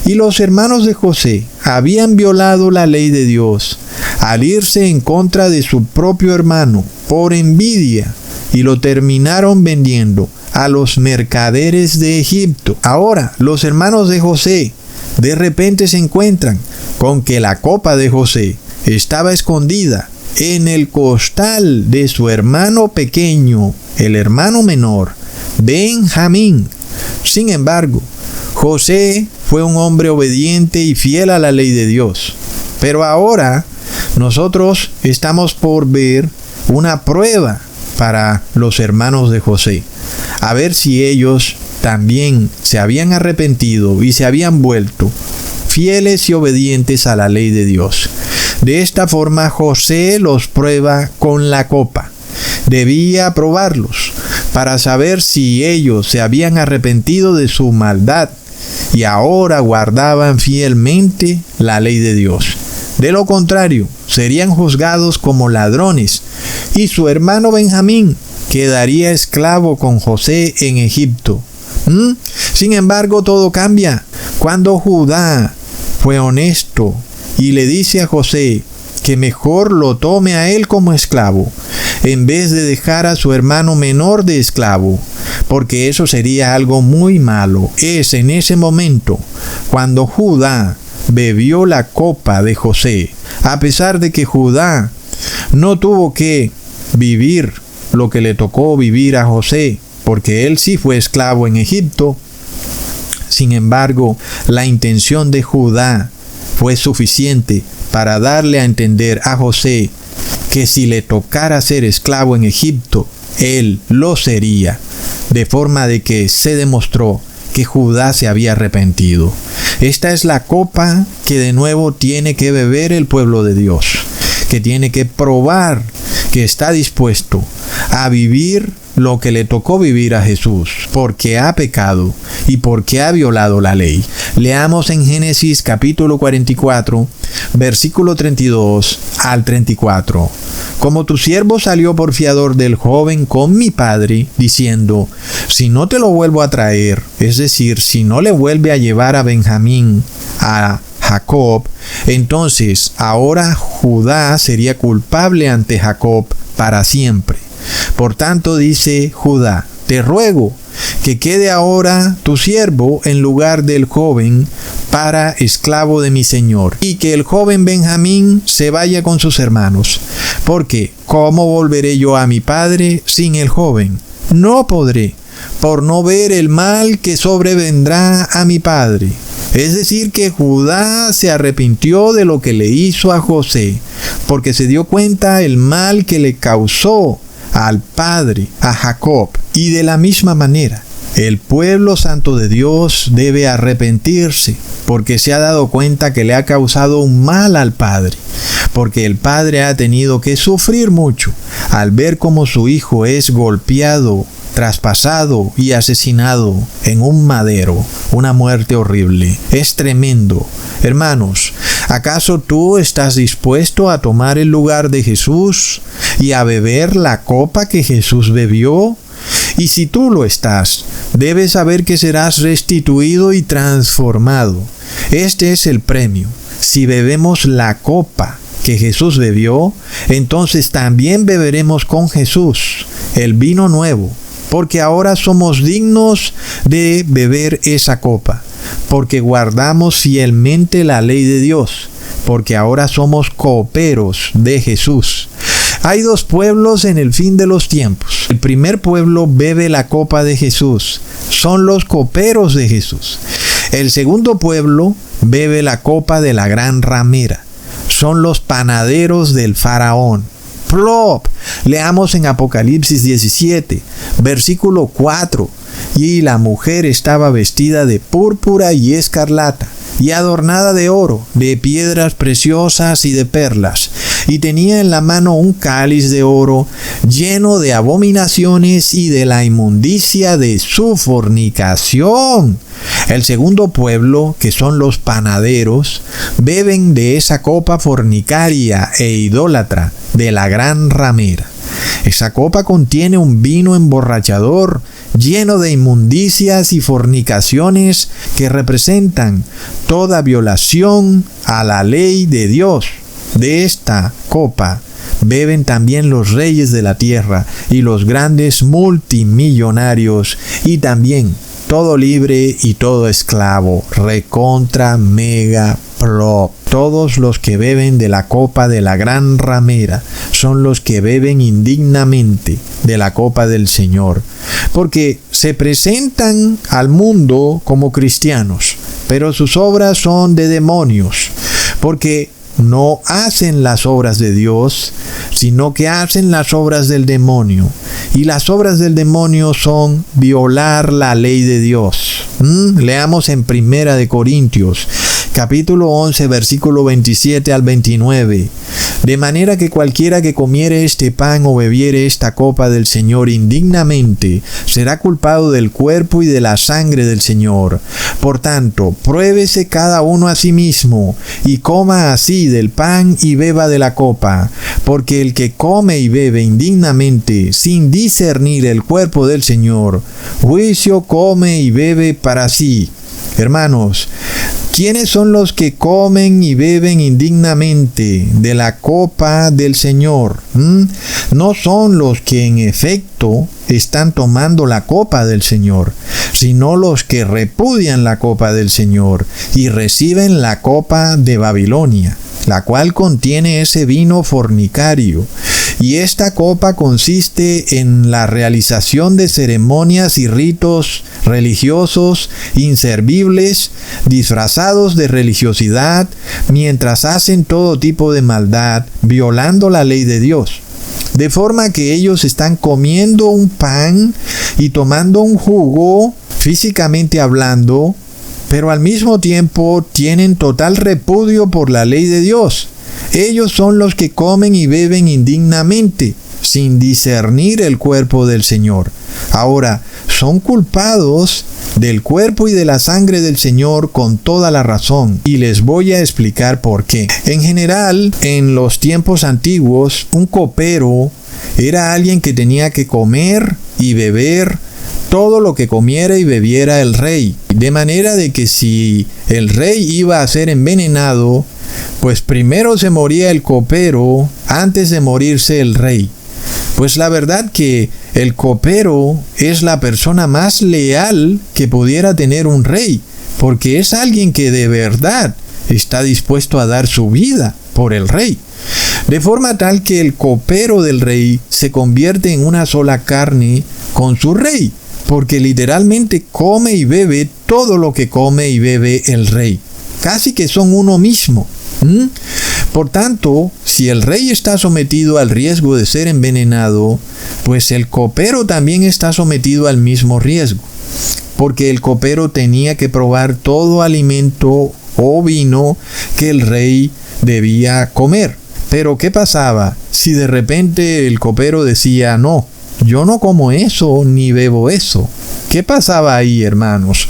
Y los hermanos de José habían violado la ley de Dios al irse en contra de su propio hermano por envidia, y lo terminaron vendiendo a los mercaderes de Egipto. Ahora, los hermanos de José de repente se encuentran con que la copa de José estaba escondida en el costal de su hermano pequeño, el hermano menor, Benjamín. Sin embargo, José fue un hombre obediente y fiel a la ley de Dios. Pero ahora nosotros estamos por ver una prueba para los hermanos de José, a ver si ellos también se habían arrepentido y se habían vuelto fieles y obedientes a la ley de Dios. De esta forma José los prueba con la copa. Debía probarlos para saber si ellos se habían arrepentido de su maldad y ahora guardaban fielmente la ley de Dios. De lo contrario, serían juzgados como ladrones, y su hermano Benjamín quedaría esclavo con José en Egipto. Sin embargo, todo cambia cuando Judá fue honesto y le dice a José que mejor lo tome a él como esclavo, en vez de dejar a su hermano menor de esclavo, porque eso sería algo muy malo. Es en ese momento cuando Judá bebió la copa de José, a pesar de que Judá no tuvo que vivir lo que le tocó vivir a José, porque él sí fue esclavo en Egipto. Sin embargo, la intención de Judá fue suficiente para darle a entender a José que si le tocara ser esclavo en Egipto, él lo sería, de forma de que se demostró que Judá se había arrepentido. Esta es la copa que de nuevo tiene que beber el pueblo de Dios, que tiene que probar que está dispuesto a vivir lo que le tocó vivir a Jesús, porque ha pecado y porque ha violado la ley. Leamos en Génesis capítulo 44, versículo 32 al 34. Como tu siervo salió por fiador del joven con mi padre, diciendo, si no te lo vuelvo a traer, es decir, si no le vuelve a llevar a Benjamín, a Jacob, entonces ahora Judá sería culpable ante Jacob para siempre. Por tanto, dice Judá, te ruego que quede ahora tu siervo en lugar del joven para esclavo de mi señor, y que el joven Benjamín se vaya con sus hermanos, porque ¿cómo volveré yo a mi padre sin el joven? No podré, por no ver el mal que sobrevendrá a mi padre. Es decir, que Judá se arrepintió de lo que le hizo a José, porque se dio cuenta el mal que le causó al padre, a Jacob. Y de la misma manera, el pueblo santo de Dios debe arrepentirse, porque se ha dado cuenta que le ha causado un mal al padre, porque el padre ha tenido que sufrir mucho al ver cómo su hijo es golpeado, traspasado y asesinado en un madero, una muerte horrible. Es tremendo. Hermanos, ¿acaso tú estás dispuesto a tomar el lugar de Jesús y a beber la copa que Jesús bebió? Y si tú lo estás, debes saber que serás restituido y transformado. Este es el premio. Si bebemos la copa que Jesús bebió, entonces también beberemos con Jesús el vino nuevo, porque ahora somos dignos de beber esa copa, porque guardamos fielmente la ley de Dios, porque ahora somos cooperos de Jesús. Hay dos pueblos en el fin de los tiempos. El primer pueblo bebe la copa de Jesús, son los cooperos de Jesús. El segundo pueblo bebe la copa de la gran ramera, son los panaderos del faraón. Plop. Leamos en Apocalipsis 17, versículo 4. Y la mujer estaba vestida de púrpura y escarlata, y adornada de oro, de piedras preciosas y de perlas, y tenía en la mano un cáliz de oro lleno de abominaciones y de la inmundicia de su fornicación. El segundo pueblo, que son los panaderos, beben de esa copa fornicaria e idólatra de la gran ramera. Esa copa contiene un vino emborrachador lleno de inmundicias y fornicaciones que representan toda violación a la ley de Dios. De esta copa beben también los reyes de la tierra y los grandes multimillonarios, y también todo libre y todo esclavo, recontra mega plop. Todos los que beben de la copa de la gran ramera son los que beben indignamente de la copa del Señor, porque se presentan al mundo como cristianos, pero sus obras son de demonios, porque no hacen las obras de Dios, sino que hacen las obras del demonio. Y las obras del demonio son violar la ley de Dios. Leamos en 1 Corintios, capítulo 11, versículo 27 al 29. De manera que cualquiera que comiere este pan o bebiere esta copa del Señor indignamente, será culpado del cuerpo y de la sangre del Señor. Por tanto, pruébese cada uno a sí mismo, y coma así del pan y beba de la copa, porque el que come y bebe indignamente, sin discernir el cuerpo del Señor, juicio come y bebe para sí. Hermanos, ¿quiénes son los que comen y beben indignamente de la copa del Señor? No son los que en efecto están tomando la copa del Señor, sino los que repudian la copa del Señor y reciben la copa de Babilonia, la cual contiene ese vino fornicario. Y esta copa consiste en la realización de ceremonias y ritos religiosos inservibles, disfrazados de religiosidad, mientras hacen todo tipo de maldad, violando la ley de Dios. De forma que ellos están comiendo un pan y tomando un jugo, físicamente hablando, pero al mismo tiempo tienen total repudio por la ley de Dios. Ellos son los que comen y beben indignamente, sin discernir el cuerpo del Señor. Ahora, son culpados del cuerpo y de la sangre del Señor con toda la razón, y les voy a explicar por qué. En general, en los tiempos antiguos, un copero era alguien que tenía que comer y beber todo lo que comiera y bebiera el rey, de manera de que si el rey iba a ser envenenado, pues primero se moría el copero antes de morirse el rey. Pues la verdad que el copero es la persona más leal que pudiera tener un rey, porque es alguien que de verdad está dispuesto a dar su vida por el rey. De forma tal que el copero del rey se convierte en una sola carne con su rey, porque literalmente come y bebe todo lo que come y bebe el rey. Casi que son uno mismo. Por tanto, si el rey está sometido al riesgo de ser envenenado, pues el copero también está sometido al mismo riesgo, porque el copero tenía que probar todo alimento o vino que el rey debía comer. Pero ¿qué pasaba si de repente el copero decía, no, yo no como eso ni bebo eso? ¿Qué pasaba ahí, hermanos?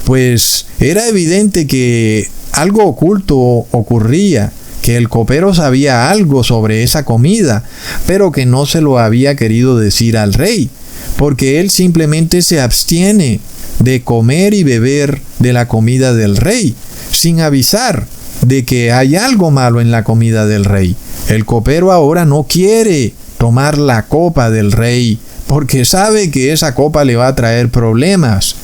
Pues era evidente que algo oculto ocurría, que el copero sabía algo sobre esa comida, pero que no se lo había querido decir al rey, porque él simplemente se abstiene de comer y beber de la comida del rey, sin avisar de que hay algo malo en la comida del rey. El copero ahora no quiere tomar la copa del rey, porque sabe que esa copa le va a traer problemas.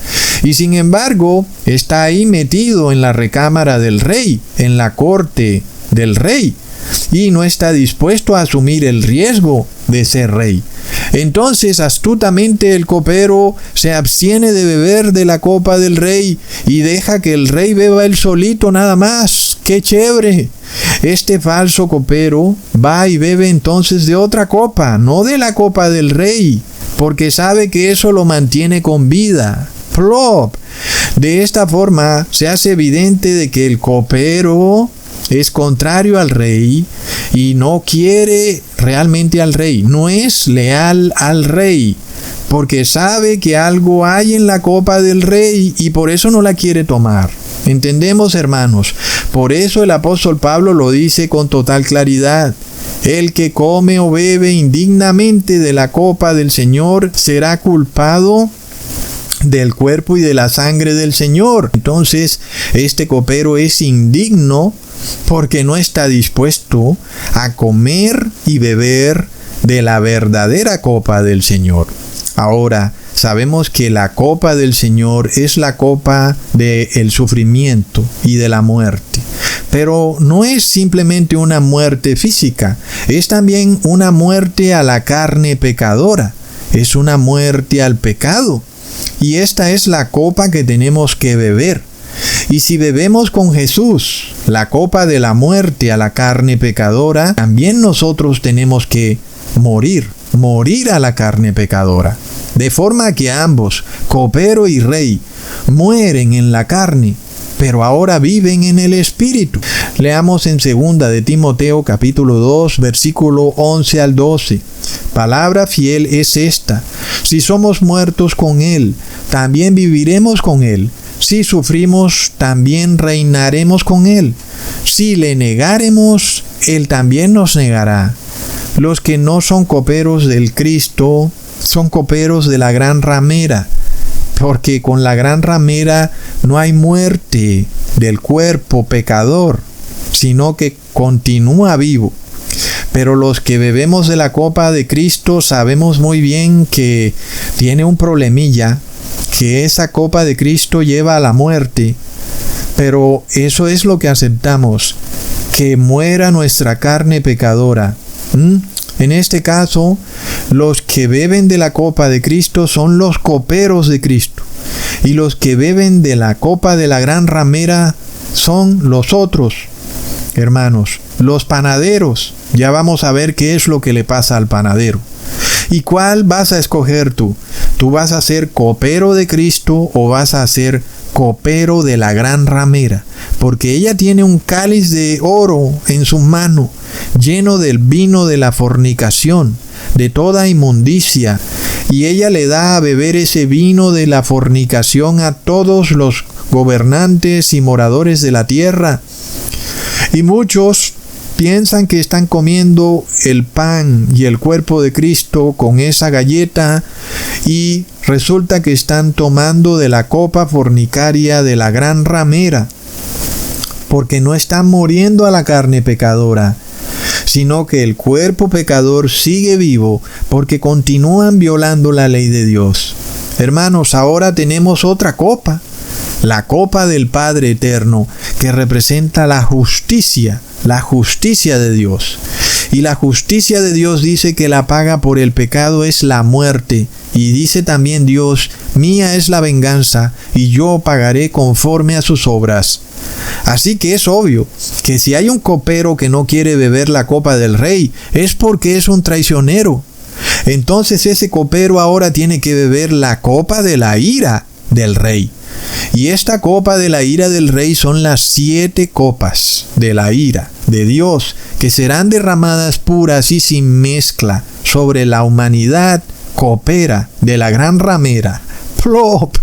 Y sin embargo, está ahí metido en la recámara del rey, en la corte del rey, y no está dispuesto a asumir el riesgo de ser rey. Entonces, astutamente el copero se abstiene de beber de la copa del rey y deja que el rey beba él solito nada más. ¡Qué chévere! Este falso copero va y bebe entonces de otra copa, no de la copa del rey, porque sabe que eso lo mantiene con vida. ¡Plop! De esta forma se hace evidente de que el copero es contrario al rey y no quiere realmente al rey, no es leal al rey, porque sabe que algo hay en la copa del rey y por eso no la quiere tomar. ¿Entendemos, hermanos? Por eso el apóstol Pablo lo dice con total claridad. El que come o bebe indignamente de la copa del Señor será culpado del cuerpo y de la sangre del Señor. Entonces, este copero es indigno porque no está dispuesto a comer y beber de la verdadera copa del Señor. Ahora, sabemos que la copa del Señor es la copa del sufrimiento y de la muerte. Pero no es simplemente una muerte física, es también una muerte a la carne pecadora, es una muerte al pecado. Y esta es la copa que tenemos que beber. Y si bebemos con Jesús la copa de la muerte a la carne pecadora, también nosotros tenemos que morir a la carne pecadora. De forma que ambos, copero y rey, mueren en la carne pero ahora viven en el Espíritu. Leamos en 2 de Timoteo capítulo 2, versículo 11 al 12. Palabra fiel es esta: si somos muertos con Él, también viviremos con Él. Si sufrimos, también reinaremos con Él. Si le negaremos, Él también nos negará. Los que no son coperos del Cristo son coperos de la gran ramera, porque con la gran ramera no hay muerte del cuerpo pecador, sino que continúa vivo. Pero los que bebemos de la copa de Cristo sabemos muy bien que tiene un problemilla, que esa copa de Cristo lleva a la muerte. Pero eso es lo que aceptamos, que muera nuestra carne pecadora. En este caso, los que beben de la copa de Cristo son los coperos de Cristo, y los que beben de la copa de la gran ramera son los otros, hermanos, los panaderos. Ya vamos a ver qué es lo que le pasa al panadero. ¿Y cuál vas a escoger tú? ¿Tú vas a ser copero de Cristo o vas a ser copero de la gran ramera? Porque ella tiene un cáliz de oro en su mano, lleno del vino de la fornicación, de toda inmundicia, y ella le da a beber ese vino de la fornicación a todos los gobernantes y moradores de la tierra. Y muchos piensan que están comiendo el pan y el cuerpo de Cristo con esa galleta, y resulta que están tomando de la copa fornicaria de la gran ramera, porque no están muriendo a la carne pecadora, sino que el cuerpo pecador sigue vivo porque continúan violando la ley de Dios. Hermanos, ahora tenemos otra copa, la copa del Padre Eterno, que representa la justicia de Dios. Y la justicia de Dios dice que la paga por el pecado es la muerte. Y dice también Dios: mía es la venganza, y yo pagaré conforme a sus obras. Así que es obvio que si hay un copero que no quiere beber la copa del rey, es porque es un traicionero. Entonces ese copero ahora tiene que beber la copa de la ira del rey. Y esta copa de la ira del rey son las 7 copas de la ira de Dios, que serán derramadas puras y sin mezcla sobre la humanidad copera de la gran ramera. ¡Plop!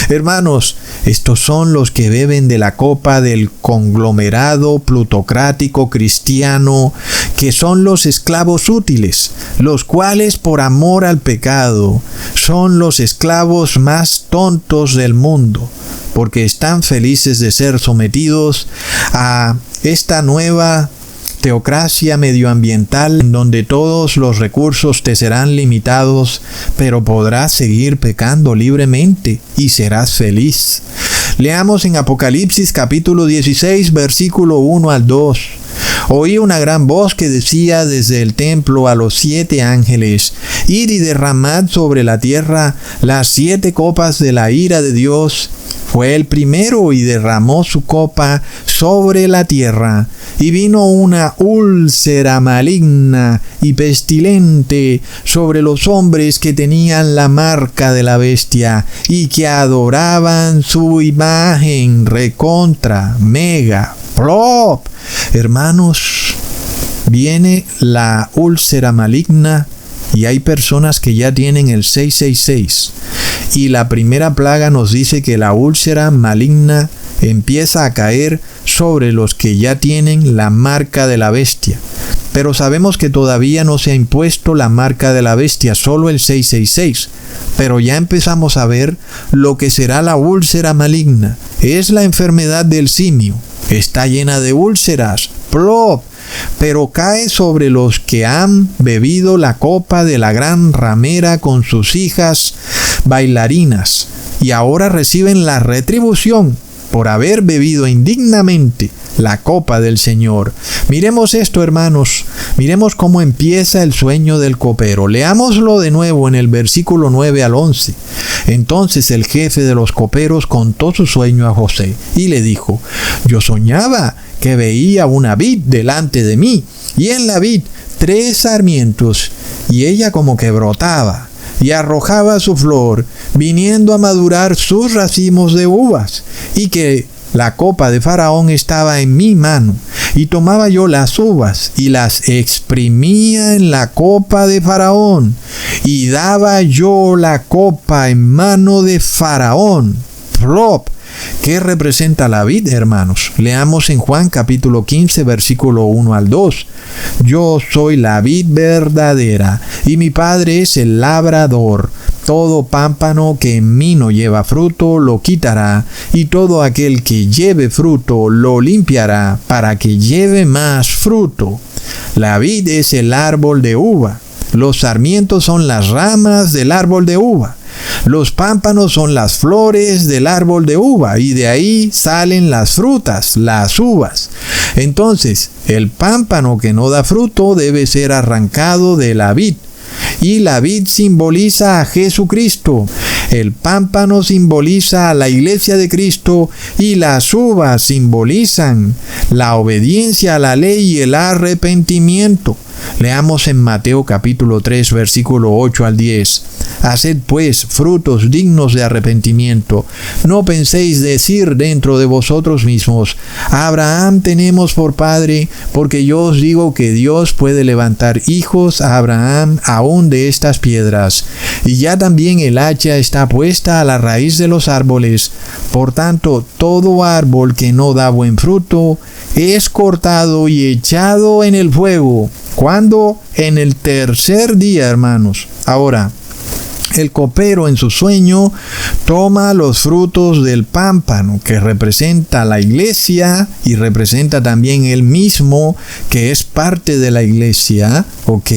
Hermanos, estos son los que beben de la copa del conglomerado plutocrático cristiano, que son los esclavos útiles, los cuales por amor al pecado son los esclavos más tontos del mundo, porque están felices de ser sometidos a esta nueva teocracia medioambiental, en donde todos los recursos te serán limitados, pero podrás seguir pecando libremente y serás feliz. Leamos en Apocalipsis capítulo 16, versículo 1 al 2. Oí una gran voz que decía desde el templo a los 7 ángeles: id y derramad sobre la tierra las 7 copas de la ira de Dios. Fue el primero y derramó su copa sobre la tierra, y vino una úlcera maligna y pestilente sobre los hombres que tenían la marca de la bestia y que adoraban su imagen. Recontra, mega, plop. Hermanos, viene la úlcera maligna. Y hay personas que ya tienen el 666. Y la primera plaga nos dice que la úlcera maligna empieza a caer sobre los que ya tienen la marca de la bestia. Pero sabemos que todavía no se ha impuesto la marca de la bestia, solo el 666. Pero ya empezamos a ver lo que será la úlcera maligna. Es la enfermedad del simio. Está llena de úlceras. ¡Plop! Pero cae sobre los que han bebido la copa de la gran ramera con sus hijas bailarinas, y ahora reciben la retribución por haber bebido indignamente la copa del Señor. Miremos esto, hermanos. Miremos cómo empieza el sueño del copero. Leámoslo de nuevo en el versículo 9 al 11. Entonces el jefe de los coperos contó su sueño a José y le dijo: yo soñaba que veía una vid delante de mí, y en la vid 3 sarmientos, y ella como que brotaba y arrojaba su flor, viniendo a madurar sus racimos de uvas, y que la copa de Faraón estaba en mi mano, y tomaba yo las uvas, y las exprimía en la copa de Faraón, y daba yo la copa en mano de Faraón. Plop. ¿Qué representa la vid, hermanos? Leamos en Juan capítulo 15, versículo 1 al 2. Yo soy la vid verdadera, y mi Padre es el labrador. Todo pámpano que en mí no lleva fruto, lo quitará, y todo aquel que lleve fruto, lo limpiará, para que lleve más fruto. La vid es el árbol de uva. Los sarmientos son las ramas del árbol de uva. Los pámpanos son las flores del árbol de uva, y de ahí salen las frutas, las uvas. Entonces, el pámpano que no da fruto debe ser arrancado de la vid. Y la vid simboliza a Jesucristo. El pámpano simboliza a la iglesia de Cristo, y las uvas simbolizan la obediencia a la ley y el arrepentimiento. Leamos en Mateo capítulo 3, versículo 8 al 10. Haced pues frutos dignos de arrepentimiento. No penséis decir dentro de vosotros mismos: Abraham tenemos por padre, porque yo os digo que Dios puede levantar hijos a Abraham aún de estas piedras. Y ya también el hacha está puesta a la raíz de los árboles. Por tanto, todo árbol que no da buen fruto es cortado y echado en el fuego. ¿Cuándo? En el tercer día, hermanos. Ahora, el copero en su sueño toma los frutos del pámpano, que representa la iglesia y representa también él mismo, que es parte de la iglesia, ¿ok?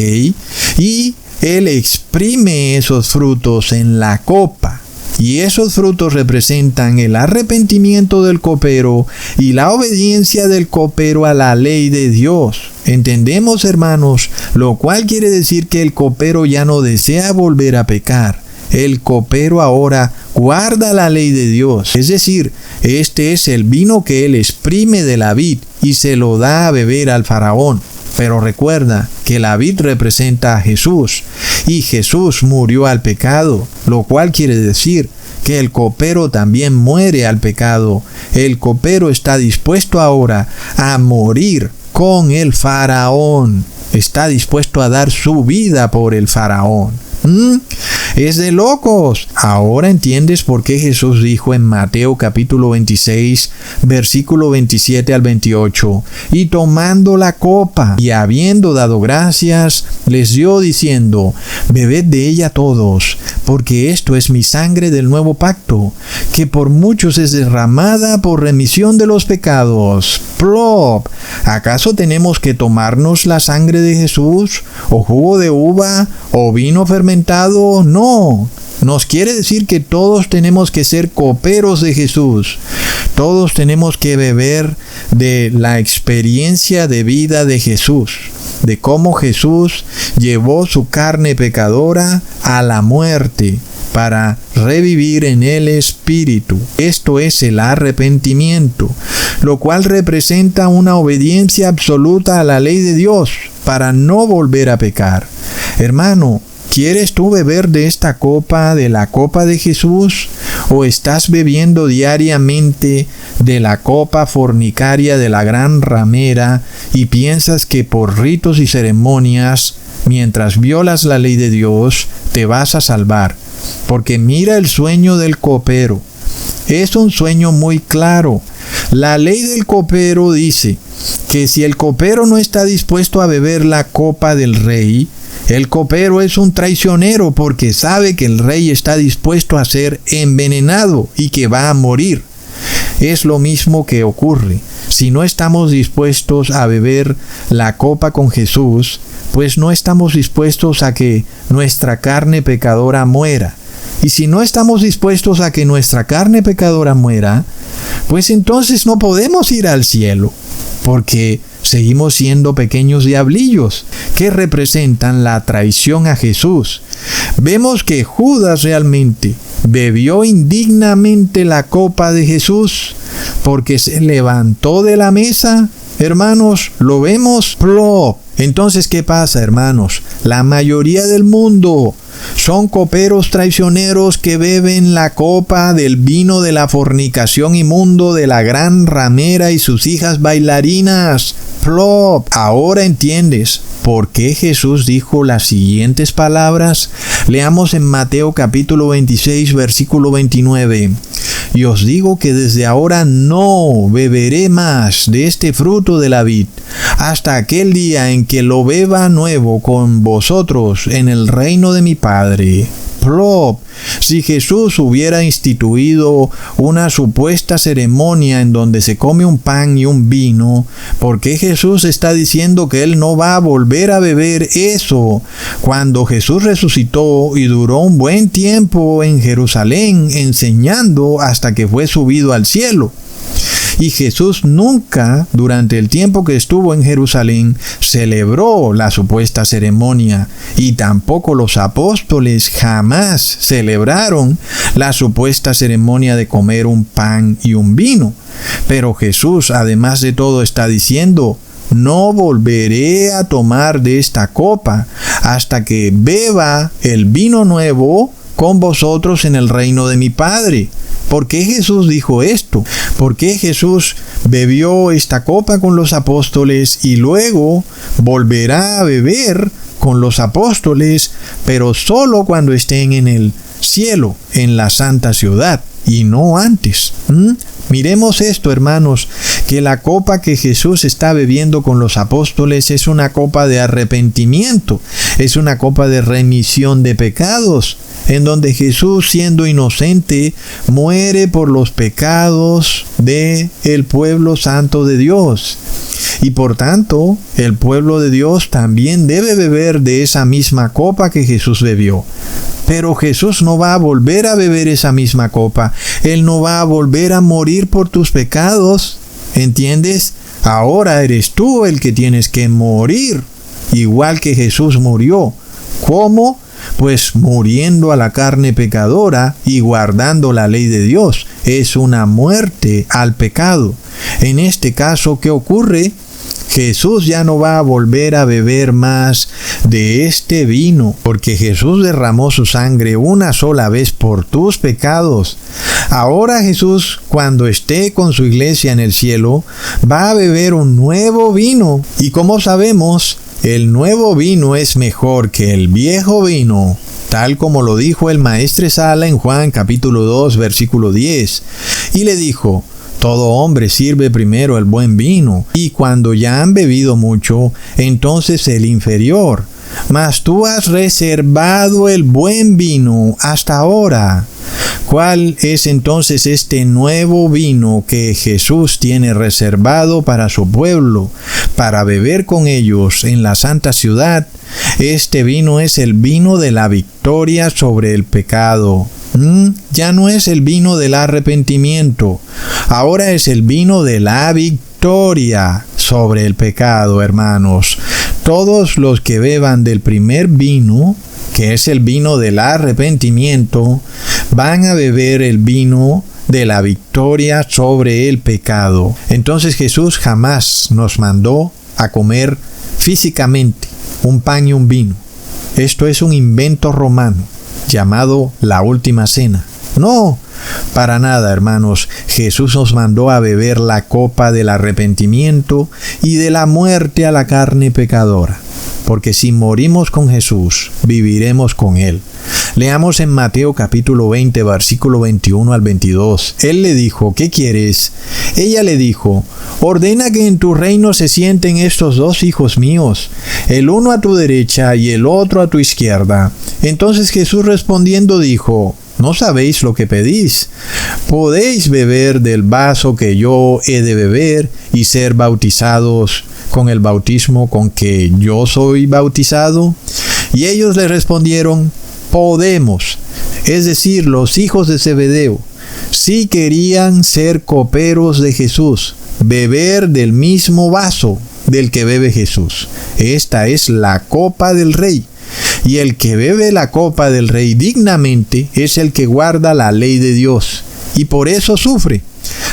Y él exprime esos frutos en la copa. Y esos frutos representan el arrepentimiento del copero y la obediencia del copero a la ley de Dios. ¿Entendemos, hermanos? Lo cual quiere decir que el copero ya no desea volver a pecar. El copero ahora guarda la ley de Dios. Es decir, este es el vino que él exprime de la vid y se lo da a beber al faraón. Pero recuerda que la vid representa a Jesús, y Jesús murió al pecado, lo cual quiere decir que el copero también muere al pecado. El copero está dispuesto ahora a morir con el faraón. Está dispuesto a dar su vida por el faraón. Es de locos. Ahora entiendes por qué Jesús dijo en Mateo capítulo 26, versículo 27 al 28, y tomando la copa, y habiendo dado gracias, les dio diciendo: bebed de ella todos, porque esto es mi sangre del nuevo pacto, que por muchos es derramada por remisión de los pecados. Plop. ¿Acaso tenemos que tomarnos la sangre de Jesús, o jugo de uva, o vino fermentado? No. Nos quiere decir que todos tenemos que ser coperos de Jesús. Todos tenemos que beber de la experiencia de vida de Jesús, de cómo Jesús llevó su carne pecadora a la muerte para revivir en el Espíritu. Esto es el arrepentimiento, lo cual representa una obediencia absoluta a la ley de Dios para no volver a pecar. Hermano, ¿quieres tú beber de esta copa, de la copa de Jesús? ¿O estás bebiendo diariamente de la copa fornicaria de la gran ramera y piensas que por ritos y ceremonias, mientras violas la ley de Dios, te vas a salvar? Porque mira el sueño del copero. Es un sueño muy claro. La ley del copero dice que si el copero no está dispuesto a beber la copa del rey, el copero es un traicionero, porque sabe que el rey está dispuesto a ser envenenado y que va a morir. Es lo mismo que ocurre. Si no estamos dispuestos a beber la copa con Jesús, pues no estamos dispuestos a que nuestra carne pecadora muera. Y si no estamos dispuestos a que nuestra carne pecadora muera, pues entonces no podemos ir al cielo, porque seguimos siendo pequeños diablillos que representan la traición a Jesús. Vemos que Judas realmente bebió indignamente la copa de Jesús porque se levantó de la mesa. Hermanos, ¿lo vemos? ¡Plop! Entonces, ¿qué pasa, hermanos? La mayoría del mundo Son coperos traicioneros que beben la copa del vino de la fornicación inmundo de la gran ramera y sus hijas bailarinas. Plop. Ahora entiendes por qué Jesús dijo las siguientes palabras. Leamos en Mateo capítulo 26, versículo 29. Y os digo que desde ahora no beberé más de este fruto de la vid, hasta aquel día en que lo beba nuevo con vosotros en el reino de mi Padre. Plop. Si Jesús hubiera instituido una supuesta ceremonia en donde se come un pan y un vino, ¿por qué Jesús está diciendo que Él no va a volver a beber eso? Cuando Jesús resucitó y duró un buen tiempo en Jerusalén enseñando hasta que fue subido al cielo. Y Jesús nunca, durante el tiempo que estuvo en Jerusalén, celebró la supuesta ceremonia, y tampoco los apóstoles jamás celebraron la supuesta ceremonia de comer un pan y un vino. Pero Jesús, además de todo, está diciendo: no volveré a tomar de esta copa hasta que beba el vino nuevo con vosotros en el reino de mi Padre. ¿Por qué Jesús dijo esto? ¿Por qué Jesús bebió esta copa con los apóstoles y luego volverá a beber con los apóstoles, pero solo cuando estén en el cielo, en la santa ciudad, y no antes? Miremos esto, hermanos, que la copa que Jesús está bebiendo con los apóstoles es una copa de arrepentimiento, es una copa de remisión de pecados, en donde Jesús, siendo inocente, muere por los pecados del pueblo santo de Dios. Y por tanto, el pueblo de Dios también debe beber de esa misma copa que Jesús bebió. Pero Jesús no va a volver a beber esa misma copa. Él no va a volver a morir por tus pecados. ¿Entiendes? Ahora eres tú el que tienes que morir, igual que Jesús murió. ¿Cómo? Pues muriendo a la carne pecadora y guardando la ley de Dios. Es una muerte al pecado. En este caso, ¿qué ocurre? Jesús ya no va a volver a beber más de este vino, porque Jesús derramó su sangre una sola vez por tus pecados. Ahora Jesús, cuando esté con su iglesia en el cielo, va a beber un nuevo vino. Y como sabemos, el nuevo vino es mejor que el viejo vino, tal como lo dijo el maestresala en Juan capítulo 2, versículo 10. Y le dijo: todo hombre sirve primero el buen vino, y cuando ya han bebido mucho, entonces el inferior. Mas tú has reservado el buen vino hasta ahora. ¿Cuál es entonces este nuevo vino que Jesús tiene reservado para su pueblo, para beber con ellos en la santa ciudad? Este vino es el vino de la victoria sobre el pecado. Ya no es el vino del arrepentimiento, ahora es el vino de la victoria sobre el pecado, hermanos. Todos los que beban del primer vino, que es el vino del arrepentimiento, van a beber el vino de la victoria sobre el pecado. Entonces Jesús jamás nos mandó a comer físicamente un pan y un vino. Esto es un invento romano llamado la última cena. No, para nada, hermanos. Jesús nos mandó a beber la copa del arrepentimiento y de la muerte a la carne pecadora. Porque si morimos con Jesús, viviremos con Él. Leamos en Mateo capítulo 20, versículo 21 al 22. Él le dijo: ¿qué quieres? Ella le dijo: ordena que en tu reino se sienten estos dos hijos míos, el uno a tu derecha y el otro a tu izquierda. Entonces Jesús respondiendo dijo: ¿no sabéis lo que pedís? ¿Podéis beber del vaso que yo he de beber y ser bautizados con el bautismo con que yo soy bautizado? Y ellos le respondieron: podemos. Es decir, los hijos de Zebedeo sí querían ser coperos de Jesús, beber del mismo vaso del que bebe Jesús. Esta es la copa del Rey. Y el que bebe la copa del Rey dignamente es el que guarda la ley de Dios. Y por eso sufre.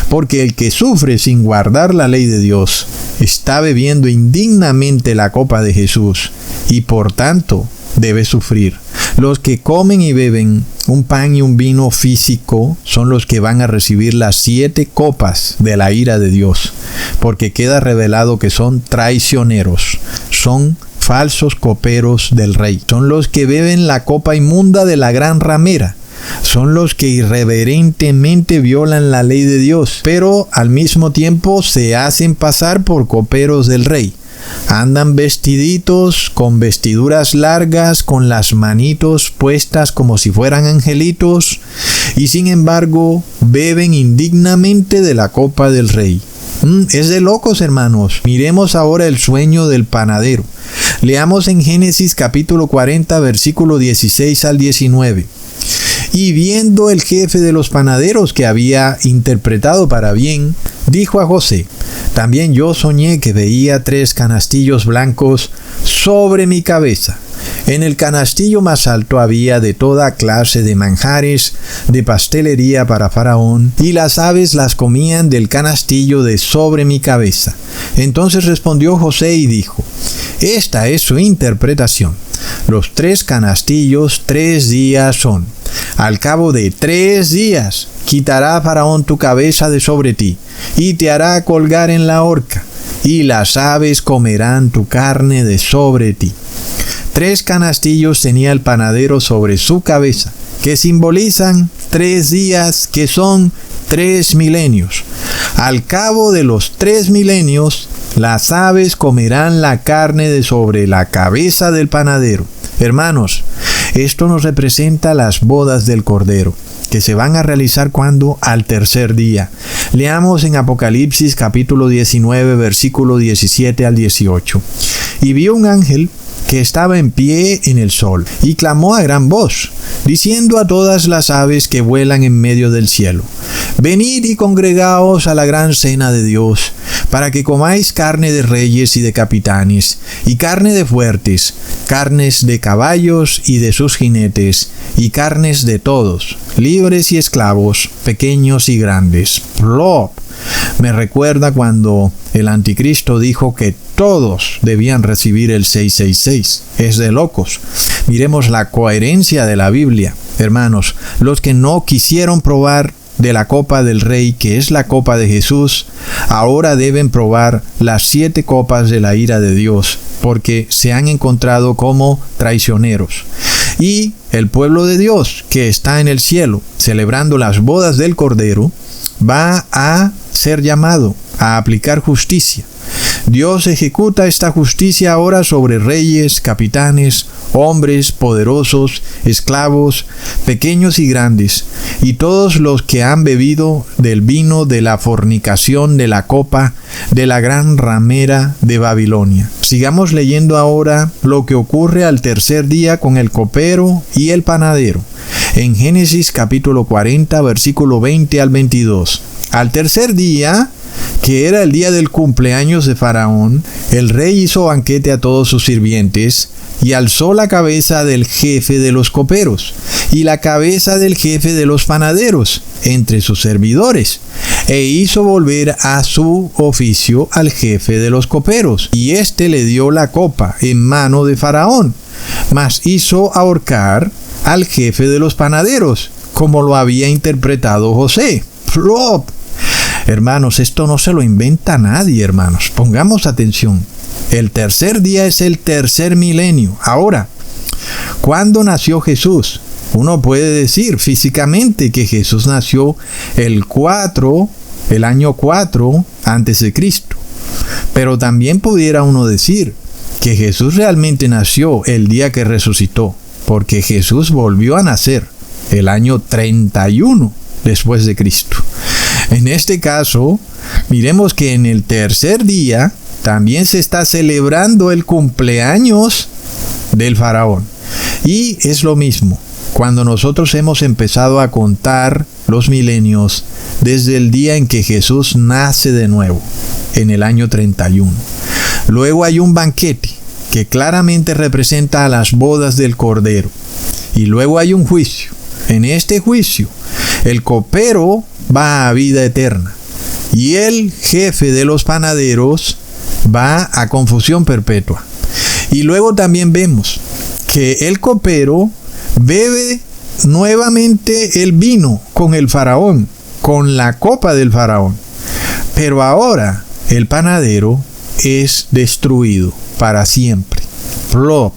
Porque el que sufre sin guardar la ley de Dios está bebiendo indignamente la copa de Jesús. Y por tanto debe sufrir. Los que comen y beben un pan y un vino físico son los que van a recibir las 7 copas de la ira de Dios, porque queda revelado que son traicioneros, son falsos coperos del rey. Son los que beben la copa inmunda de la gran ramera. Son los que irreverentemente violan la ley de Dios, pero al mismo tiempo se hacen pasar por coperos del rey. Andan vestiditos con vestiduras largas, con las manitos puestas como si fueran angelitos, y sin embargo beben indignamente de la copa del rey. Es de locos, hermanos. Miremos ahora el sueño del panadero. Leamos en Génesis capítulo 40, versículo 16 al 19. Y viendo el jefe de los panaderos que había interpretado para bien, dijo a José: también yo soñé que veía 3 canastillos blancos sobre mi cabeza. En el canastillo más alto había de toda clase de manjares, de pastelería para Faraón, y las aves las comían del canastillo de sobre mi cabeza. Entonces respondió José y dijo: esta es su interpretación. Los 3 canastillos 3 días son. Al cabo de 3 días quitará Faraón tu cabeza de sobre ti, y te hará colgar en la horca, y las aves comerán tu carne de sobre ti. 3 canastillos tenía el panadero sobre su cabeza, que simbolizan 3 días, que son 3 milenios. Al cabo de los 3 milenios, las aves comerán la carne de sobre la cabeza del panadero. Hermanos, esto nos representa las bodas del Cordero, que se van a realizar cuando al tercer día. Leamos en Apocalipsis capítulo 19, versículo 17 al 18. Y vi un ángel que estaba en pie en el sol, y clamó a gran voz, diciendo a todas las aves que vuelan en medio del cielo: venid y congregaos a la gran cena de Dios, para que comáis carne de reyes y de capitanes, y carne de fuertes, carnes de caballos y de sus jinetes, y carnes de todos, libres y esclavos, pequeños y grandes. Plop. Me recuerda cuando el anticristo dijo que todos debían recibir el 666. Es de locos. Miremos la coherencia de la Biblia. Hermanos, los que no quisieron probar de la copa del rey, que es la copa de Jesús, ahora deben probar las 7 copas de la ira de Dios, porque se han encontrado como traicioneros. Y el pueblo de Dios, que está en el cielo, celebrando las bodas del Cordero, va a ser llamado a aplicar justicia. Dios ejecuta esta justicia ahora sobre reyes, capitanes, hombres poderosos, esclavos, pequeños y grandes, y todos los que han bebido del vino de la fornicación de la copa de la gran ramera de Babilonia. Sigamos leyendo ahora lo que ocurre al tercer día con el copero y el panadero. En Génesis capítulo 40, versículo 20 al 22. Al tercer día, que era el día del cumpleaños de Faraón, el rey hizo banquete a todos sus sirvientes, y alzó la cabeza del jefe de los coperos, y la cabeza del jefe de los panaderos, entre sus servidores, e hizo volver a su oficio al jefe de los coperos, y éste le dio la copa en mano de Faraón, mas hizo ahorcar al jefe de los panaderos, como lo había interpretado José. ¡Plop! Hermanos, esto no se lo inventa nadie, hermanos. Pongamos atención. El tercer día es el tercer milenio. Ahora, ¿cuándo nació Jesús? Uno puede decir físicamente que Jesús nació el año 4 antes de Cristo. Pero también pudiera uno decir que Jesús realmente nació el día que resucitó, porque Jesús volvió a nacer el año 31 después de Cristo. En este caso, miremos que en el tercer día también se está celebrando el cumpleaños del faraón. Y es lo mismo, cuando nosotros hemos empezado a contar los milenios desde el día en que Jesús nace de nuevo, en el año 31. Luego hay un banquete que claramente representa a las bodas del Cordero. Y luego hay un juicio. En este juicio, el copero va a vida eterna y el jefe de los panaderos va a confusión perpetua. Y luego también vemos que el copero bebe nuevamente el vino con el faraón, con la copa del faraón. Pero ahora el panadero es destruido para siempre. Plop.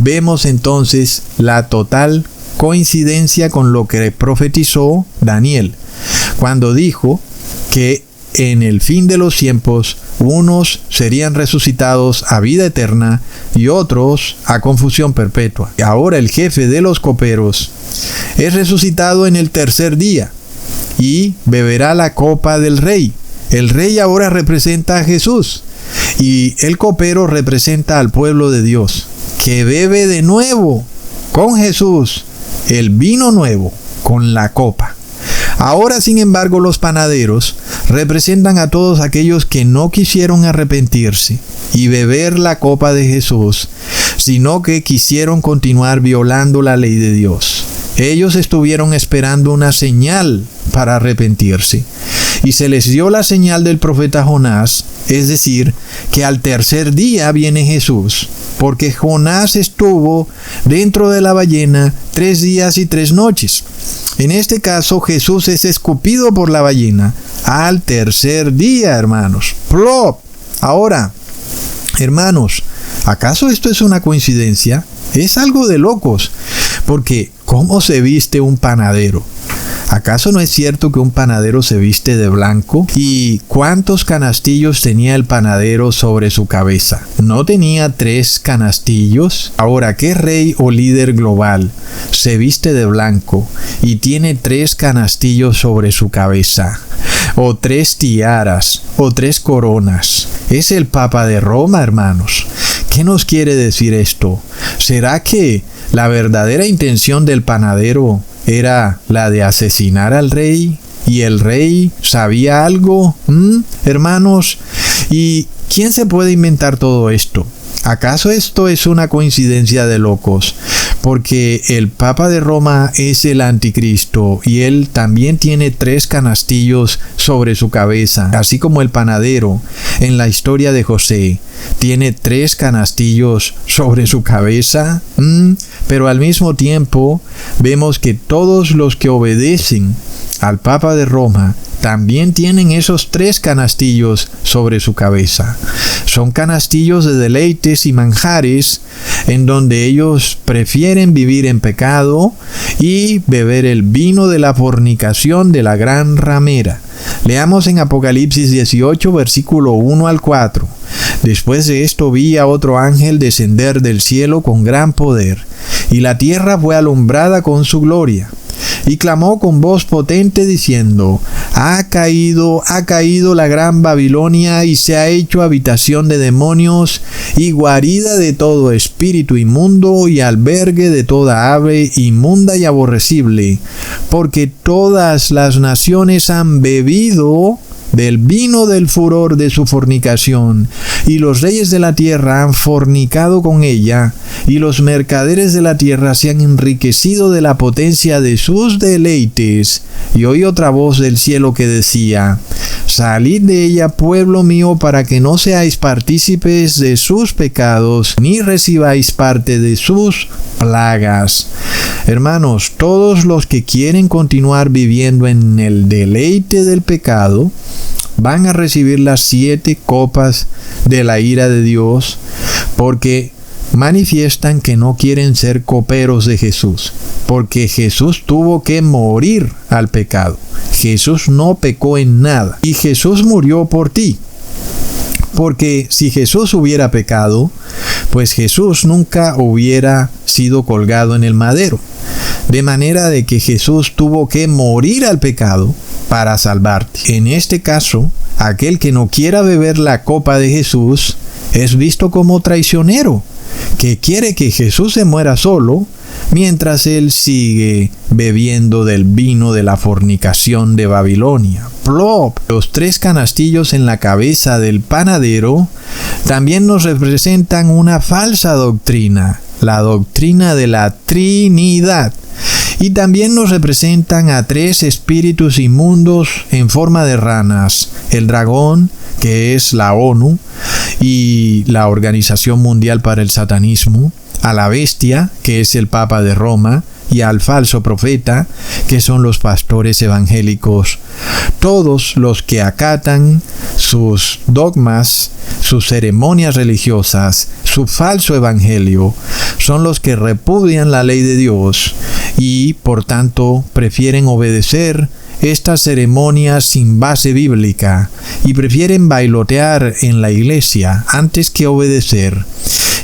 Vemos entonces la total coincidencia con lo que profetizó Daniel, cuando dijo que en el fin de los tiempos unos serían resucitados a vida eterna y otros a confusión perpetua. Ahora el jefe de los coperos es resucitado en el tercer día y beberá la copa del rey. El rey ahora representa a Jesús y el copero representa al pueblo de Dios, que bebe de nuevo con Jesús el vino nuevo con la copa. Ahora, sin embargo, los panaderos representan a todos aquellos que no quisieron arrepentirse y beber la copa de Jesús, sino que quisieron continuar violando la ley de Dios. Ellos estuvieron esperando una señal para arrepentirse, y se les dio la señal del profeta Jonás, es decir, que al tercer día viene Jesús, porque Jonás estuvo dentro de la ballena 3 días y 3 noches. En este caso, Jesús es escupido por la ballena al tercer día, hermanos. ¡Plop! Ahora, hermanos, ¿acaso esto es una coincidencia? Es algo de locos, porque ¿cómo se viste un panadero? ¿Acaso no es cierto que un panadero se viste de blanco? ¿Y cuántos canastillos tenía el panadero sobre su cabeza? ¿No tenía 3 canastillos? Ahora, ¿qué rey o líder global se viste de blanco y tiene 3 canastillos sobre su cabeza? O 3 tiaras, o 3 coronas. Es el Papa de Roma, hermanos. ¿Qué nos quiere decir esto? ¿Será que la verdadera intención del panadero era la de asesinar al rey? ¿Y el rey sabía algo? Hermanos, ¿y quién se puede inventar todo esto? ¿Acaso esto es una coincidencia de locos? Porque el Papa de Roma es el anticristo y él también tiene 3 canastillos sobre su cabeza, así como el panadero en la historia de José tiene 3 canastillos sobre su cabeza. Pero al mismo tiempo vemos que todos los que obedecen al Papa de Roma también tienen esos 3 canastillos sobre su cabeza. Son canastillos de deleites y manjares en donde ellos prefieren vivir en pecado y beber el vino de la fornicación de la gran ramera. Leamos en Apocalipsis 18, versículo 1 al 4. Después de esto vi a otro ángel descender del cielo con gran poder, y la tierra fue alumbrada con su gloria. Y clamó con voz potente diciendo: ha caído la gran Babilonia, y se ha hecho habitación de demonios, y guarida de todo espíritu inmundo, y albergue de toda ave inmunda y aborrecible, porque todas las naciones han bebido del vino del furor de su fornicación, y los reyes de la tierra han fornicado con ella, y los mercaderes de la tierra se han enriquecido de la potencia de sus deleites. Y oí otra voz del cielo que decía: salid de ella, pueblo mío, para que no seáis partícipes de sus pecados, ni recibáis parte de sus plagas. Hermanos, todos los que quieren continuar viviendo en el deleite del pecado van a recibir las 7 copas de la ira de Dios, porque manifiestan que no quieren ser coperos de Jesús, porque Jesús tuvo que morir al pecado. Jesús no pecó en nada, y Jesús murió por ti. Porque si Jesús hubiera pecado, pues Jesús nunca hubiera sido colgado en el madero. De manera de que Jesús tuvo que morir al pecado para salvarte. En este caso, aquel que no quiera beber la copa de Jesús es visto como traicionero, que quiere que Jesús se muera solo, mientras él sigue bebiendo del vino de la fornicación de Babilonia. ¡Plop! Los 3 canastillos en la cabeza del panadero también nos representan una falsa doctrina, la doctrina de la Trinidad. Y también nos representan a 3 espíritus inmundos en forma de ranas: el dragón, que es la ONU y la Organización Mundial para el Satanismo; a la bestia, que es el Papa de Roma, y al falso profeta, que son los pastores evangélicos. Todos los que acatan sus dogmas, sus ceremonias religiosas, su falso evangelio, son los que repudian la ley de Dios y, por tanto, prefieren obedecer estas ceremonias sin base bíblica y prefieren bailotear en la iglesia antes que obedecer.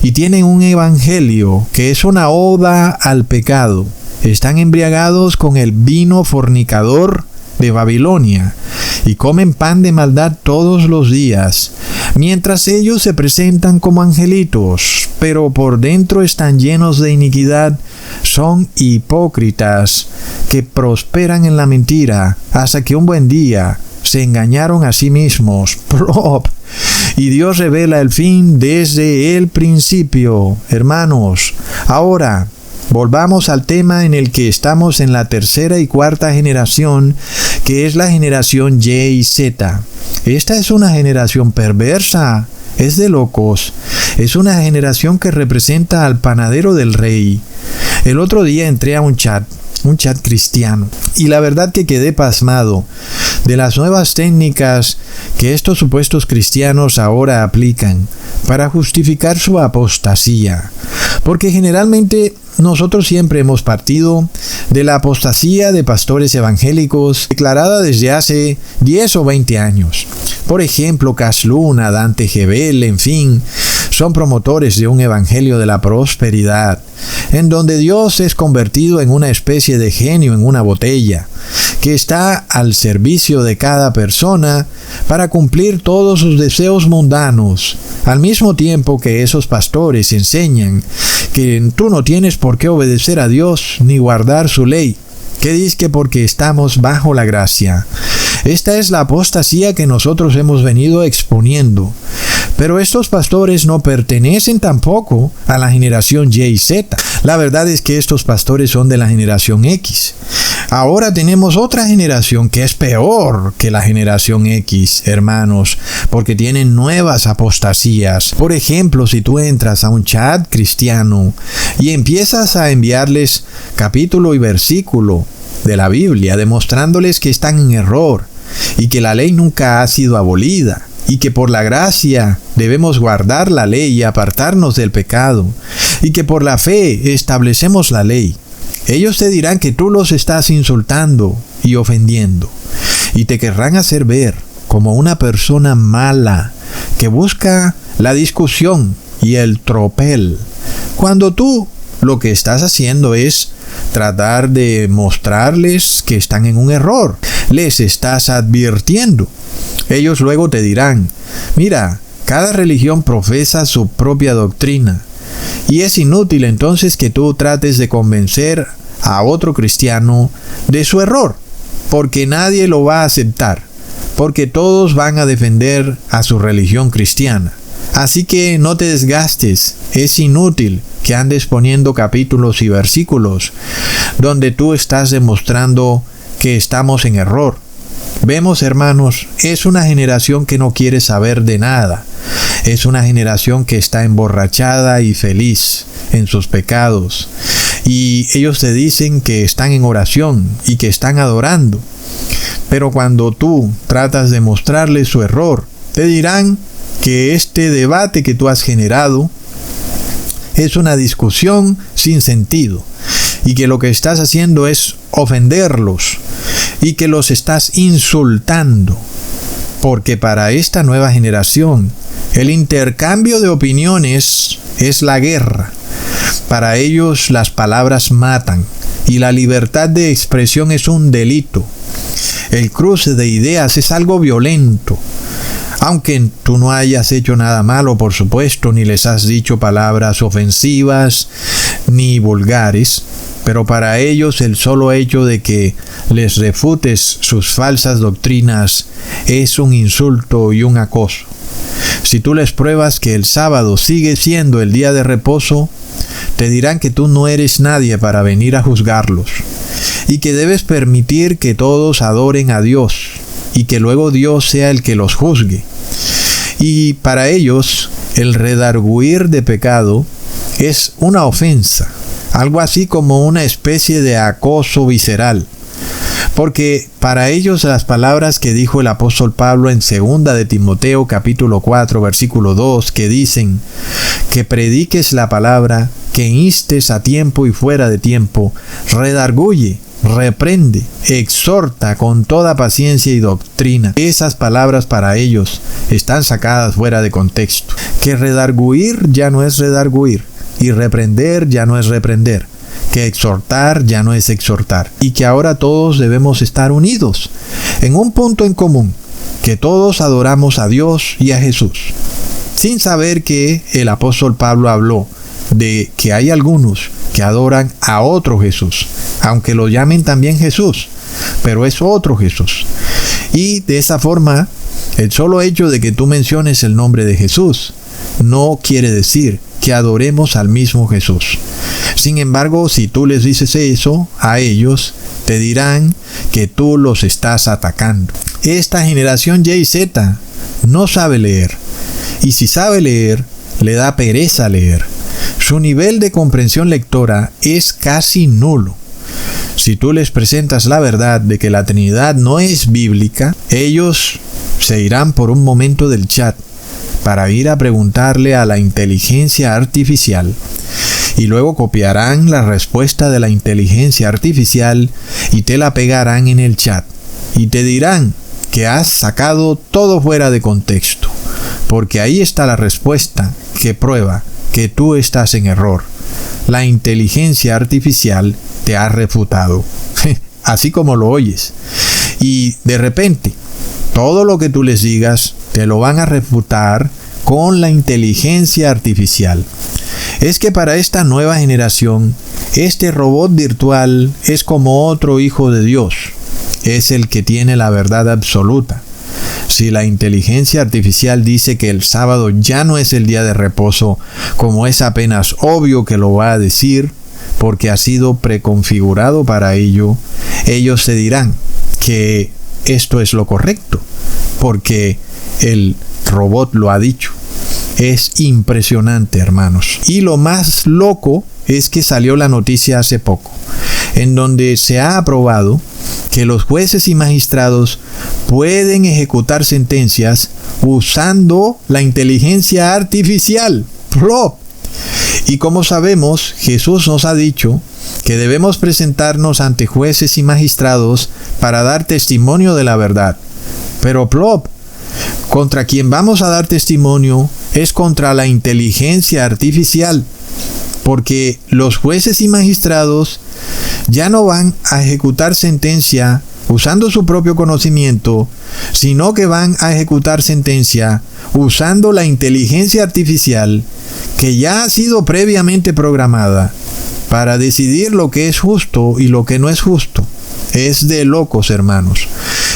Y tienen un evangelio que es una oda al pecado. Están embriagados con el vino fornicador de Babilonia y comen pan de maldad todos los días, mientras ellos se presentan como angelitos, pero por dentro están llenos de iniquidad. Son hipócritas que prosperan en la mentira hasta que un buen día se engañaron a sí mismos. ¡Plop! Y Dios revela el fin desde el principio. Hermanos, ahora volvamos al tema en el que estamos en la tercera y cuarta generación, que es la generación Y y Z. Esta es una generación perversa, es de locos. Es una generación que representa al panadero del rey. El otro día entré a un chat cristiano, y la verdad que quedé pasmado de las nuevas técnicas que estos supuestos cristianos ahora aplican para justificar su apostasía. Porque generalmente nosotros siempre hemos partido de la apostasía de pastores evangélicos declarada desde hace 10 o 20 años. Por ejemplo, Cas Luna, Dante Gebel, en fin, son promotores de un evangelio de la prosperidad, en donde Dios es convertido en una especie de genio en una botella, que está al servicio de cada persona para cumplir todos sus deseos mundanos, al mismo tiempo que esos pastores enseñan que tú no tienes por qué obedecer a Dios ni guardar su ley, que dice que porque estamos bajo la gracia. Esta es la apostasía que nosotros hemos venido exponiendo. Pero estos pastores no pertenecen tampoco a la generación Y y Z. La verdad es que estos pastores son de la generación X. Ahora tenemos otra generación que es peor que la generación X, hermanos, porque tienen nuevas apostasías. Por ejemplo, si tú entras a un chat cristiano y empiezas a enviarles capítulo y versículo de la Biblia, demostrándoles que están en error y que la ley nunca ha sido abolida, y que por la gracia debemos guardar la ley y apartarnos del pecado, y que por la fe establecemos la ley, ellos te dirán que tú los estás insultando y ofendiendo, y te querrán hacer ver como una persona mala que busca la discusión y el tropel, cuando tú lo que estás haciendo es tratar de mostrarles que están en un error. Les estás advirtiendo. Ellos luego te dirán, mira, cada religión profesa su propia doctrina, y es inútil entonces que tú trates de convencer a otro cristiano de su error, porque nadie lo va a aceptar, porque todos van a defender a su religión cristiana. Así que no te desgastes, es inútil que andes poniendo capítulos y versículos donde tú estás demostrando que estamos en error. Vemos, hermanos, es una generación que no quiere saber de nada. Es una generación que está emborrachada y feliz en sus pecados. Y ellos te dicen que están en oración y que están adorando. Pero cuando tú tratas de mostrarles su error, te dirán que este debate que tú has generado es una discusión sin sentido, y que lo que estás haciendo es ofenderlos, y que los estás insultando, porque para esta nueva generación el intercambio de opiniones es la guerra. Para ellos las palabras matan, y la libertad de expresión es un delito. El cruce de ideas es algo violento. Aunque tú no hayas hecho nada malo, por supuesto, ni les has dicho palabras ofensivas ni vulgares, pero para ellos el solo hecho de que les refutes sus falsas doctrinas es un insulto y un acoso. Si tú les pruebas que el sábado sigue siendo el día de reposo, te dirán que tú no eres nadie para venir a juzgarlos, y que debes permitir que todos adoren a Dios, y que luego Dios sea el que los juzgue. Y para ellos el redarguir de pecado es una ofensa, algo así como una especie de acoso visceral. Porque para ellos las palabras que dijo el apóstol Pablo en 2 de Timoteo capítulo 4 versículo 2, que dicen que prediques la palabra, que instes a tiempo y fuera de tiempo, redarguye, reprende, exhorta con toda paciencia y doctrina. Esas palabras para ellos están sacadas fuera de contexto. Que redarguir ya no es redarguir, y reprender ya no es reprender, que exhortar ya no es exhortar, y que ahora todos debemos estar unidos en un punto en común, que todos adoramos a Dios y a Jesús, sin saber que el apóstol Pablo habló de que hay algunos que adoran a otro Jesús, aunque lo llamen también Jesús, pero es otro Jesús. Y de esa forma, el solo hecho de que tú menciones el nombre de Jesús no quiere decir que adoremos al mismo Jesús. Sin embargo, si tú les dices eso a ellos, te dirán que tú los estás atacando. Esta generación Y y Z no sabe leer, y si sabe leer, le da pereza leer. Su nivel de comprensión lectora es casi nulo. Si tú les presentas la verdad de que la Trinidad no es bíblica, ellos se irán por un momento del chat para ir a preguntarle a la inteligencia artificial, y luego copiarán la respuesta de la inteligencia artificial y te la pegarán en el chat, y te dirán que has sacado todo fuera de contexto, porque ahí está la respuesta que prueba que tú estás en error. La inteligencia artificial te ha refutado, así como lo oyes, y de repente todo lo que tú les digas te lo van a refutar con la inteligencia artificial. Es que para esta nueva generación, este robot virtual es como otro hijo de Dios. Es el que tiene la verdad absoluta. Si la inteligencia artificial dice que el sábado ya no es el día de reposo, como es apenas obvio que lo va a decir, porque ha sido preconfigurado para ello, ellos se dirán que esto es lo correcto, porque el robot lo ha dicho. Es impresionante, hermanos. Y lo más loco es que salió la noticia hace poco, en donde se ha aprobado que los jueces y magistrados pueden ejecutar sentencias usando la inteligencia artificial. ¡Plop! Y como sabemos, Jesús nos ha dicho que debemos presentarnos ante jueces y magistrados para dar testimonio de la verdad. Pero plop, contra quien vamos a dar testimonio es contra la inteligencia artificial, porque los jueces y magistrados ya no van a ejecutar sentencia usando su propio conocimiento, sino que van a ejecutar sentencia usando la inteligencia artificial que ya ha sido previamente programada para decidir lo que es justo y lo que no es justo. Es de locos, hermanos.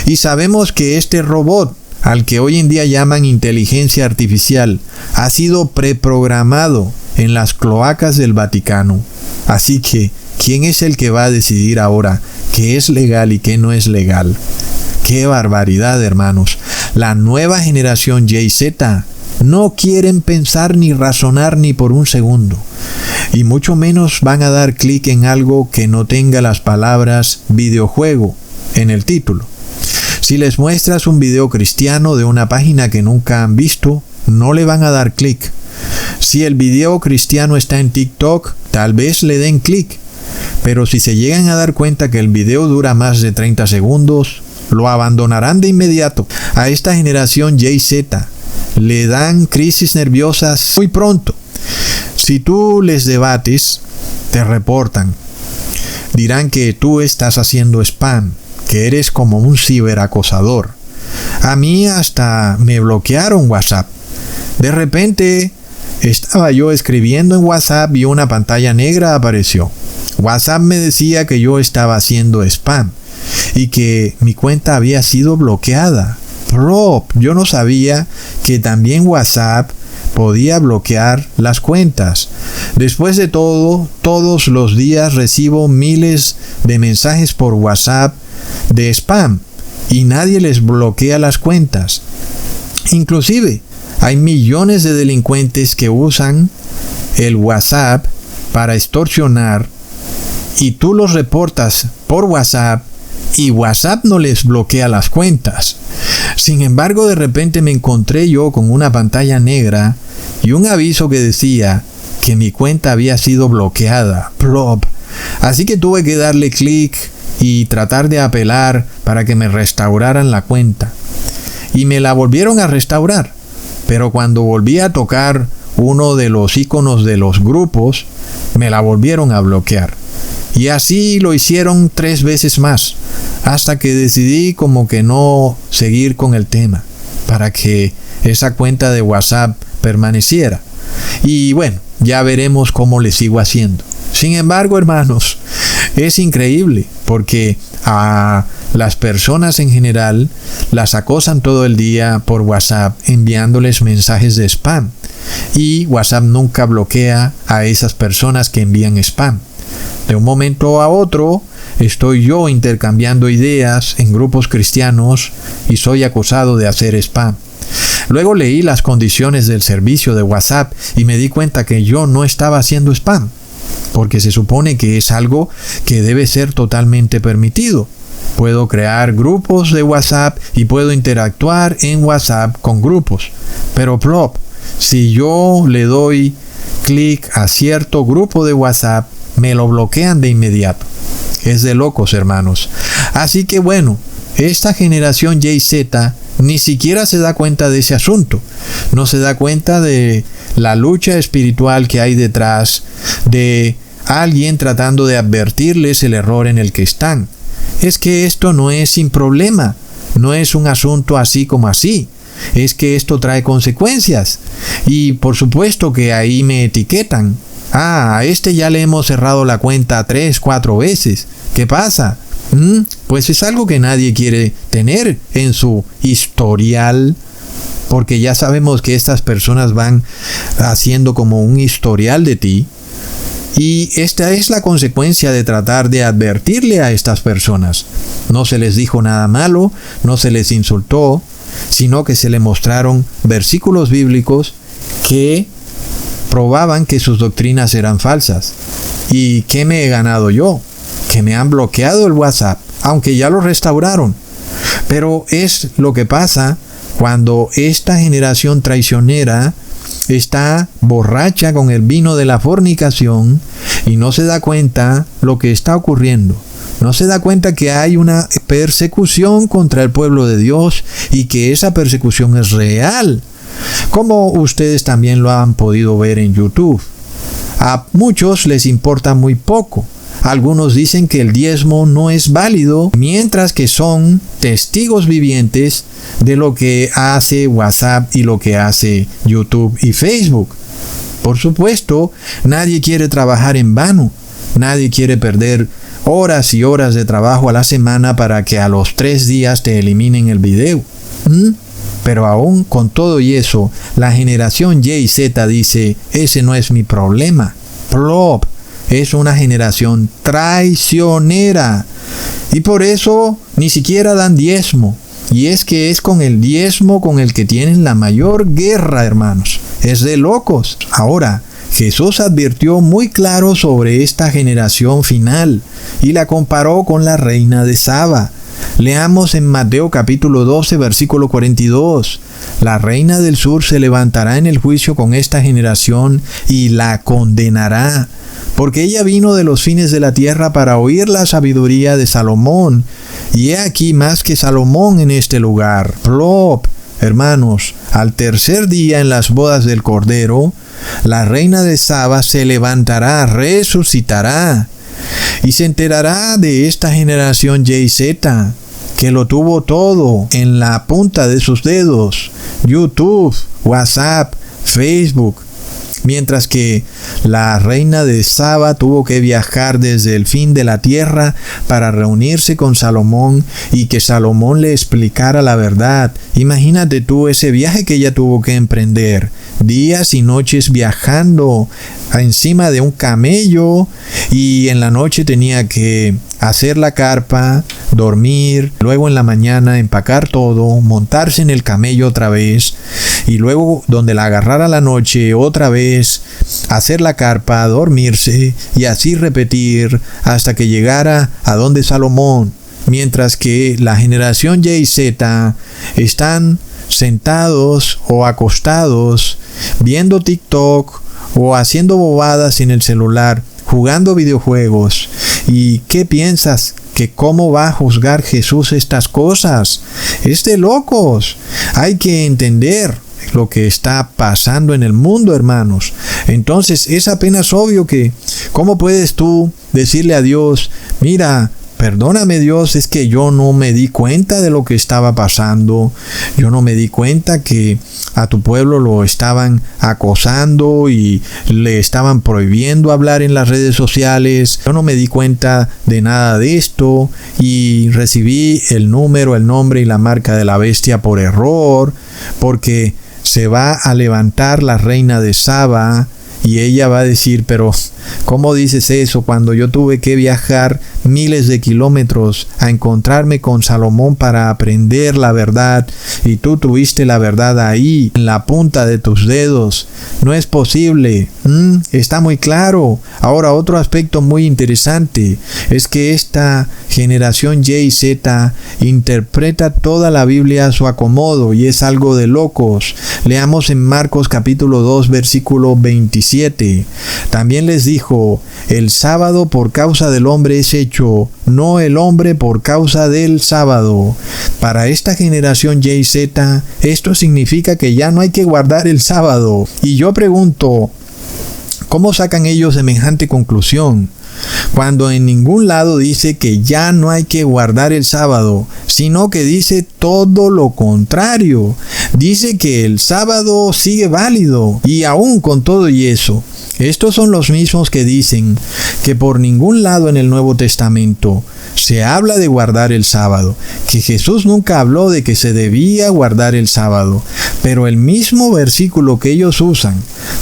Y sabemos que este robot, al que hoy en día llaman inteligencia artificial, ha sido preprogramado en las cloacas del Vaticano. Así que, ¿quién es el que va a decidir ahora qué es legal y qué no es legal? ¡Qué barbaridad, hermanos! La nueva generación Y y Z no quieren pensar ni razonar ni por un segundo, y mucho menos van a dar clic en algo que no tenga las palabras videojuego en el título. Si les muestras un video cristiano de una página que nunca han visto, no le van a dar clic. Si el video cristiano está en TikTok, tal vez le den clic. Pero si se llegan a dar cuenta que el video dura más de 30 segundos, lo abandonarán de inmediato. A esta generación Y y Z le dan crisis nerviosas muy pronto. Si tú les debates, te reportan. Dirán que tú estás haciendo spam, que eres como un ciberacosador. A mí hasta me bloquearon WhatsApp. De repente estaba yo escribiendo en WhatsApp y una pantalla negra apareció. WhatsApp me decía que yo estaba haciendo spam y que mi cuenta había sido bloqueada. Yo no sabía que también WhatsApp podía bloquear las cuentas. Después de todo, todos los días recibo miles de mensajes por WhatsApp de spam y nadie les bloquea las cuentas. Inclusive, Hay millones de delincuentes que usan el WhatsApp para extorsionar y tú los reportas por WhatsApp y WhatsApp no les bloquea las cuentas. Sin embargo, de repente me encontré yo con una pantalla negra y un aviso que decía que mi cuenta había sido bloqueada. Plop. Así que tuve que darle clic y tratar de apelar para que me restauraran la cuenta. Y me la volvieron a restaurar. Pero cuando volví a tocar uno de los iconos de los grupos, me la volvieron a bloquear. Y así lo hicieron 3 veces más, hasta que decidí como que no seguir con el tema, para que esa cuenta de WhatsApp permaneciera. Y bueno, ya veremos cómo le sigo haciendo. Sin embargo, hermanos, es increíble, porque a las personas en general las acosan todo el día por WhatsApp enviándoles mensajes de spam. Y WhatsApp nunca bloquea a esas personas que envían spam. De un momento a otro estoy yo intercambiando ideas en grupos cristianos y soy acusado de hacer spam. Luego leí las condiciones del servicio de WhatsApp y me di cuenta que yo no estaba haciendo spam, porque se supone que es algo que debe ser totalmente permitido. Puedo crear grupos de WhatsApp y puedo interactuar en WhatsApp con grupos. Pero plop, si yo le doy clic a cierto grupo de WhatsApp, me lo bloquean de inmediato. Es de locos, hermanos. Así que bueno, esta generación YZ ni siquiera se da cuenta de ese asunto. No se da cuenta de la lucha espiritual que hay detrás de alguien tratando de advertirles el error en el que están. Es que esto no es sin problema. No es un asunto así como así. Es que esto trae consecuencias. Y por supuesto que ahí me etiquetan. A este ya le hemos cerrado la cuenta 3, 4 veces. ¿Qué pasa? Pues es algo que nadie quiere tener en su historial, porque ya sabemos que estas personas van haciendo como un historial de ti. Y esta es la consecuencia de tratar de advertirle a estas personas. No se les dijo nada malo, no se les insultó, sino que se le mostraron versículos bíblicos que probaban que sus doctrinas eran falsas. ¿Y qué me he ganado yo? Que me han bloqueado el WhatsApp, aunque ya lo restauraron. Pero es lo que pasa cuando esta generación traicionera está borracha con el vino de la fornicación y no se da cuenta lo que está ocurriendo. No se da cuenta que hay una persecución contra el pueblo de Dios y que esa persecución es real, como ustedes también lo han podido ver en YouTube. A muchos les importa muy poco. Algunos dicen que el diezmo no es válido, mientras que son testigos vivientes de lo que hace WhatsApp y lo que hace YouTube y Facebook. Por supuesto, nadie quiere trabajar en vano. Nadie quiere perder horas y horas de trabajo a la semana para que a los 3 días te eliminen el video. Pero aún con todo y eso, la generación YZ dice, ese no es mi problema. Plop, es una generación traicionera. Y por eso ni siquiera dan diezmo. Y es que es con el diezmo con el que tienen la mayor guerra, hermanos. Es de locos. Ahora, Jesús advirtió muy claro sobre esta generación final y la comparó con la reina de Saba. Leamos en Mateo capítulo 12, versículo 42. La reina del sur se levantará en el juicio con esta generación y la condenará, porque ella vino de los fines de la tierra para oír la sabiduría de Salomón. Y he aquí más que Salomón en este lugar. Plop, hermanos, al tercer día en las bodas del Cordero, la reina de Saba se levantará, resucitará, y se enterará de esta generación YZ, que lo tuvo todo en la punta de sus dedos: YouTube, WhatsApp, Facebook. Mientras que la reina de Saba tuvo que viajar desde el fin de la tierra para reunirse con Salomón y que Salomón le explicara la verdad. Imagínate tú ese viaje que ella tuvo que emprender días y noches viajando encima de un camello, y en la noche tenía que hacer la carpa, dormir, luego en la mañana empacar todo, montarse en el camello otra vez, y luego donde la agarrara la noche otra vez hacer la carpa, dormirse, y así repetir hasta que llegara a donde Salomón. Mientras que la generación Y y Z están sentados o acostados viendo TikTok o haciendo bobadas en el celular, jugando videojuegos. ¿Y qué piensas? ¿Que cómo va a juzgar Jesús estas cosas? Es de locos. Hay que entender lo que está pasando en el mundo, hermanos. Entonces es apenas obvio que ¿cómo puedes tú decirle a Dios, mira, perdóname Dios, es que yo no me di cuenta de lo que estaba pasando, yo no me di cuenta que a tu pueblo lo estaban acosando y le estaban prohibiendo hablar en las redes sociales, yo no me di cuenta de nada de esto y recibí el número, el nombre y la marca de la bestia por error, porque se va a levantar la reina de Saba y ella va a decir, pero ¿cómo dices eso cuando yo tuve que viajar miles de kilómetros a encontrarme con Salomón para aprender la verdad y tú tuviste la verdad ahí en la punta de tus dedos? No es posible. Está muy claro. Ahora, otro aspecto muy interesante es que esta generación Y y Z interpreta toda la Biblia a su acomodo y es algo de locos. Leamos en Marcos capítulo 2 versículo 27. También les dijo, el sábado por causa del hombre es hecho, no el hombre por causa del sábado. Para esta generación Y y Z, esto significa que ya no hay que guardar el sábado. Y yo pregunto, ¿cómo sacan ellos semejante conclusión? Cuando en ningún lado dice que ya no hay que guardar el sábado, sino que dice todo lo contrario. Dice que el sábado sigue válido y aún con todo y eso. Estos son los mismos que dicen que por ningún lado en el Nuevo Testamento se habla de guardar el sábado, que Jesús nunca habló de que se debía guardar el sábado, pero el mismo versículo que ellos usan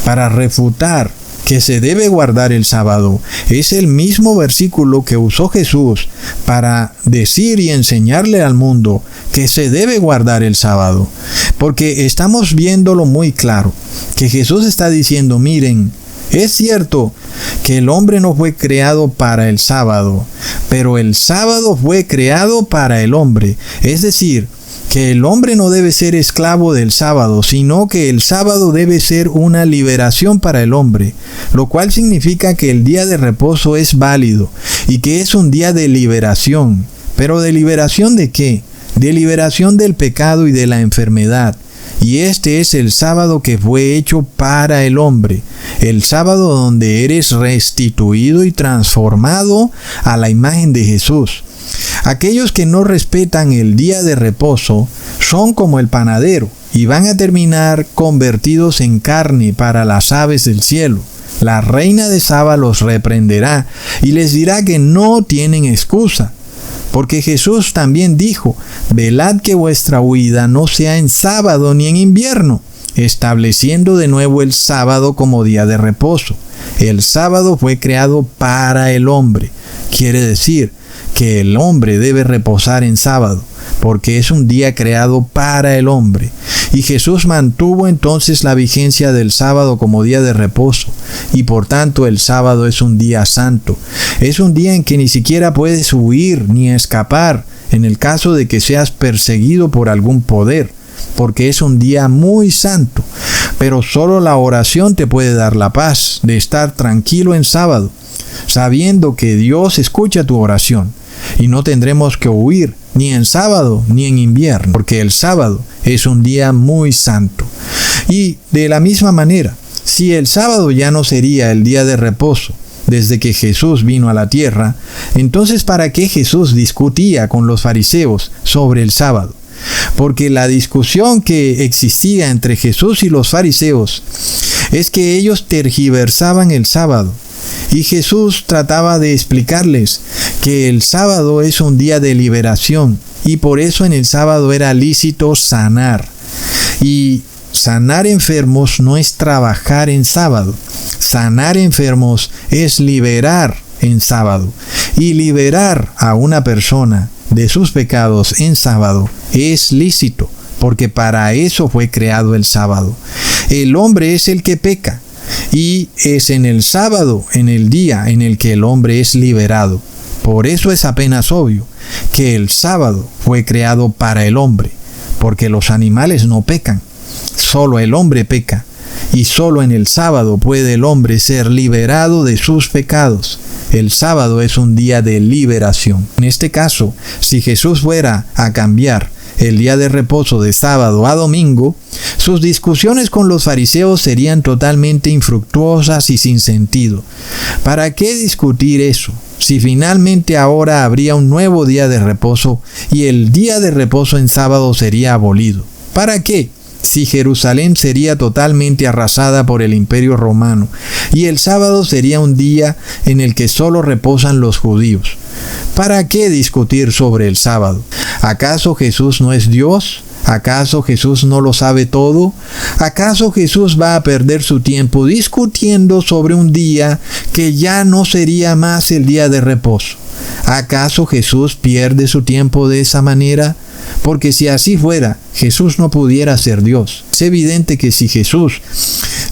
para refutar que se debe guardar el sábado es el mismo versículo que usó Jesús para decir y enseñarle al mundo que se debe guardar el sábado, porque estamos viéndolo muy claro, que Jesús está diciendo, miren, es cierto que el hombre no fue creado para el sábado, pero el sábado fue creado para el hombre. Es decir, que el hombre no debe ser esclavo del sábado, sino que el sábado debe ser una liberación para el hombre, lo cual significa que el día de reposo es válido y que es un día de liberación. ¿Pero de liberación de qué? De liberación del pecado y de la enfermedad. Y este es el sábado que fue hecho para el hombre, el sábado donde eres restituido y transformado a la imagen de Jesús. Aquellos que no respetan el día de reposo son como el panadero y van a terminar convertidos en carne para las aves del cielo. La reina de Saba los reprenderá y les dirá que no tienen excusa. Porque Jesús también dijo, velad que vuestra huida no sea en sábado ni en invierno, estableciendo de nuevo el sábado como día de reposo. El sábado fue creado para el hombre. Quiere decir que el hombre debe reposar en sábado, porque es un día creado para el hombre. Y Jesús mantuvo entonces la vigencia del sábado como día de reposo, y por tanto el sábado es un día santo. Es un día en que ni siquiera puedes huir ni escapar en el caso de que seas perseguido por algún poder, porque es un día muy santo. Pero solo la oración te puede dar la paz de estar tranquilo en sábado, sabiendo que Dios escucha tu oración. Y no tendremos que huir ni en sábado ni en invierno, porque el sábado es un día muy santo. Y de la misma manera, si el sábado ya no sería el día de reposo desde que Jesús vino a la tierra, entonces ¿para qué Jesús discutía con los fariseos sobre el sábado? Porque la discusión que existía entre Jesús y los fariseos es que ellos tergiversaban el sábado. Y Jesús trataba de explicarles que el sábado es un día de liberación y por eso en el sábado era lícito sanar. Y Sanar enfermos no es trabajar en sábado. Sanar enfermos es liberar en sábado. Y liberar a una persona de sus pecados en sábado es lícito, porque para eso fue creado el sábado. El hombre es el que peca, y es en el sábado, en el día en el que el hombre es liberado. Por eso es apenas obvio que el sábado fue creado para el hombre, porque los animales no pecan, solo el hombre peca, y solo en el sábado puede el hombre ser liberado de sus pecados. El sábado es un día de liberación. En este caso, si Jesús fuera a cambiar el día de reposo de sábado a domingo, sus discusiones con los fariseos serían totalmente infructuosas y sin sentido. ¿Para qué discutir eso? Si finalmente ahora habría un nuevo día de reposo y el día de reposo en sábado sería abolido. ¿Para qué? Si Jerusalén sería totalmente arrasada por el Imperio Romano y el sábado sería un día en el que solo reposan los judíos. ¿Para qué discutir sobre el sábado? ¿Acaso Jesús no es Dios? ¿Acaso Jesús no lo sabe todo? ¿Acaso Jesús va a perder su tiempo discutiendo sobre un día que ya no sería más el día de reposo? ¿Acaso Jesús pierde su tiempo de esa manera? Porque si así fuera, Jesús no pudiera ser Dios. Es evidente que si Jesús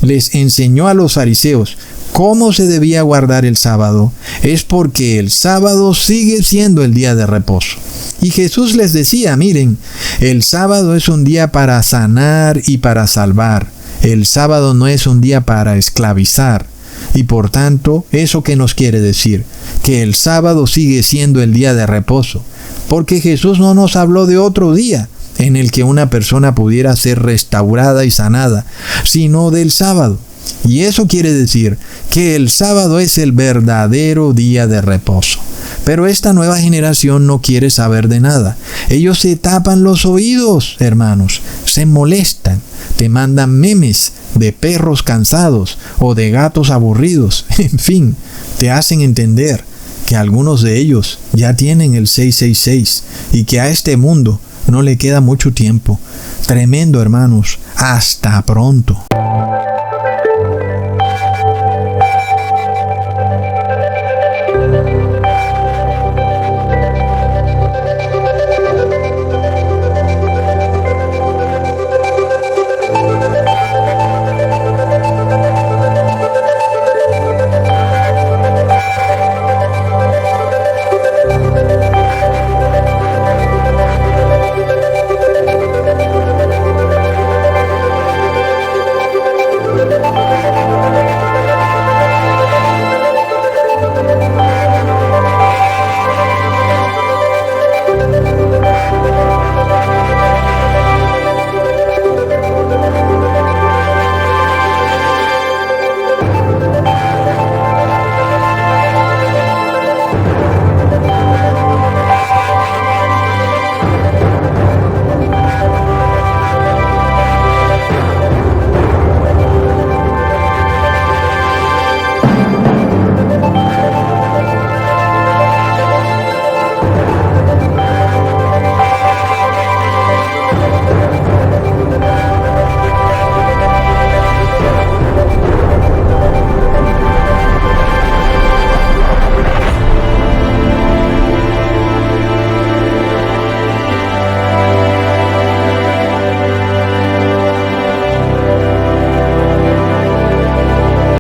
les enseñó a los fariseos cómo se debía guardar el sábado, es porque el sábado sigue siendo el día de reposo. Y Jesús les decía, miren, el sábado es un día para sanar y para salvar. El sábado no es un día para esclavizar. Y por tanto, ¿eso qué nos quiere decir? Que el sábado sigue siendo el día de reposo. Porque Jesús no nos habló de otro día en el que una persona pudiera ser restaurada y sanada, sino del sábado. Y eso quiere decir que el sábado es el verdadero día de reposo. Pero esta nueva generación no quiere saber de nada. Ellos se tapan los oídos, hermanos, se molestan, te mandan memes de perros cansados o de gatos aburridos. En fin, te hacen entender que algunos de ellos ya tienen el 666 y que a este mundo no le queda mucho tiempo. Tremendo, hermanos. Hasta pronto.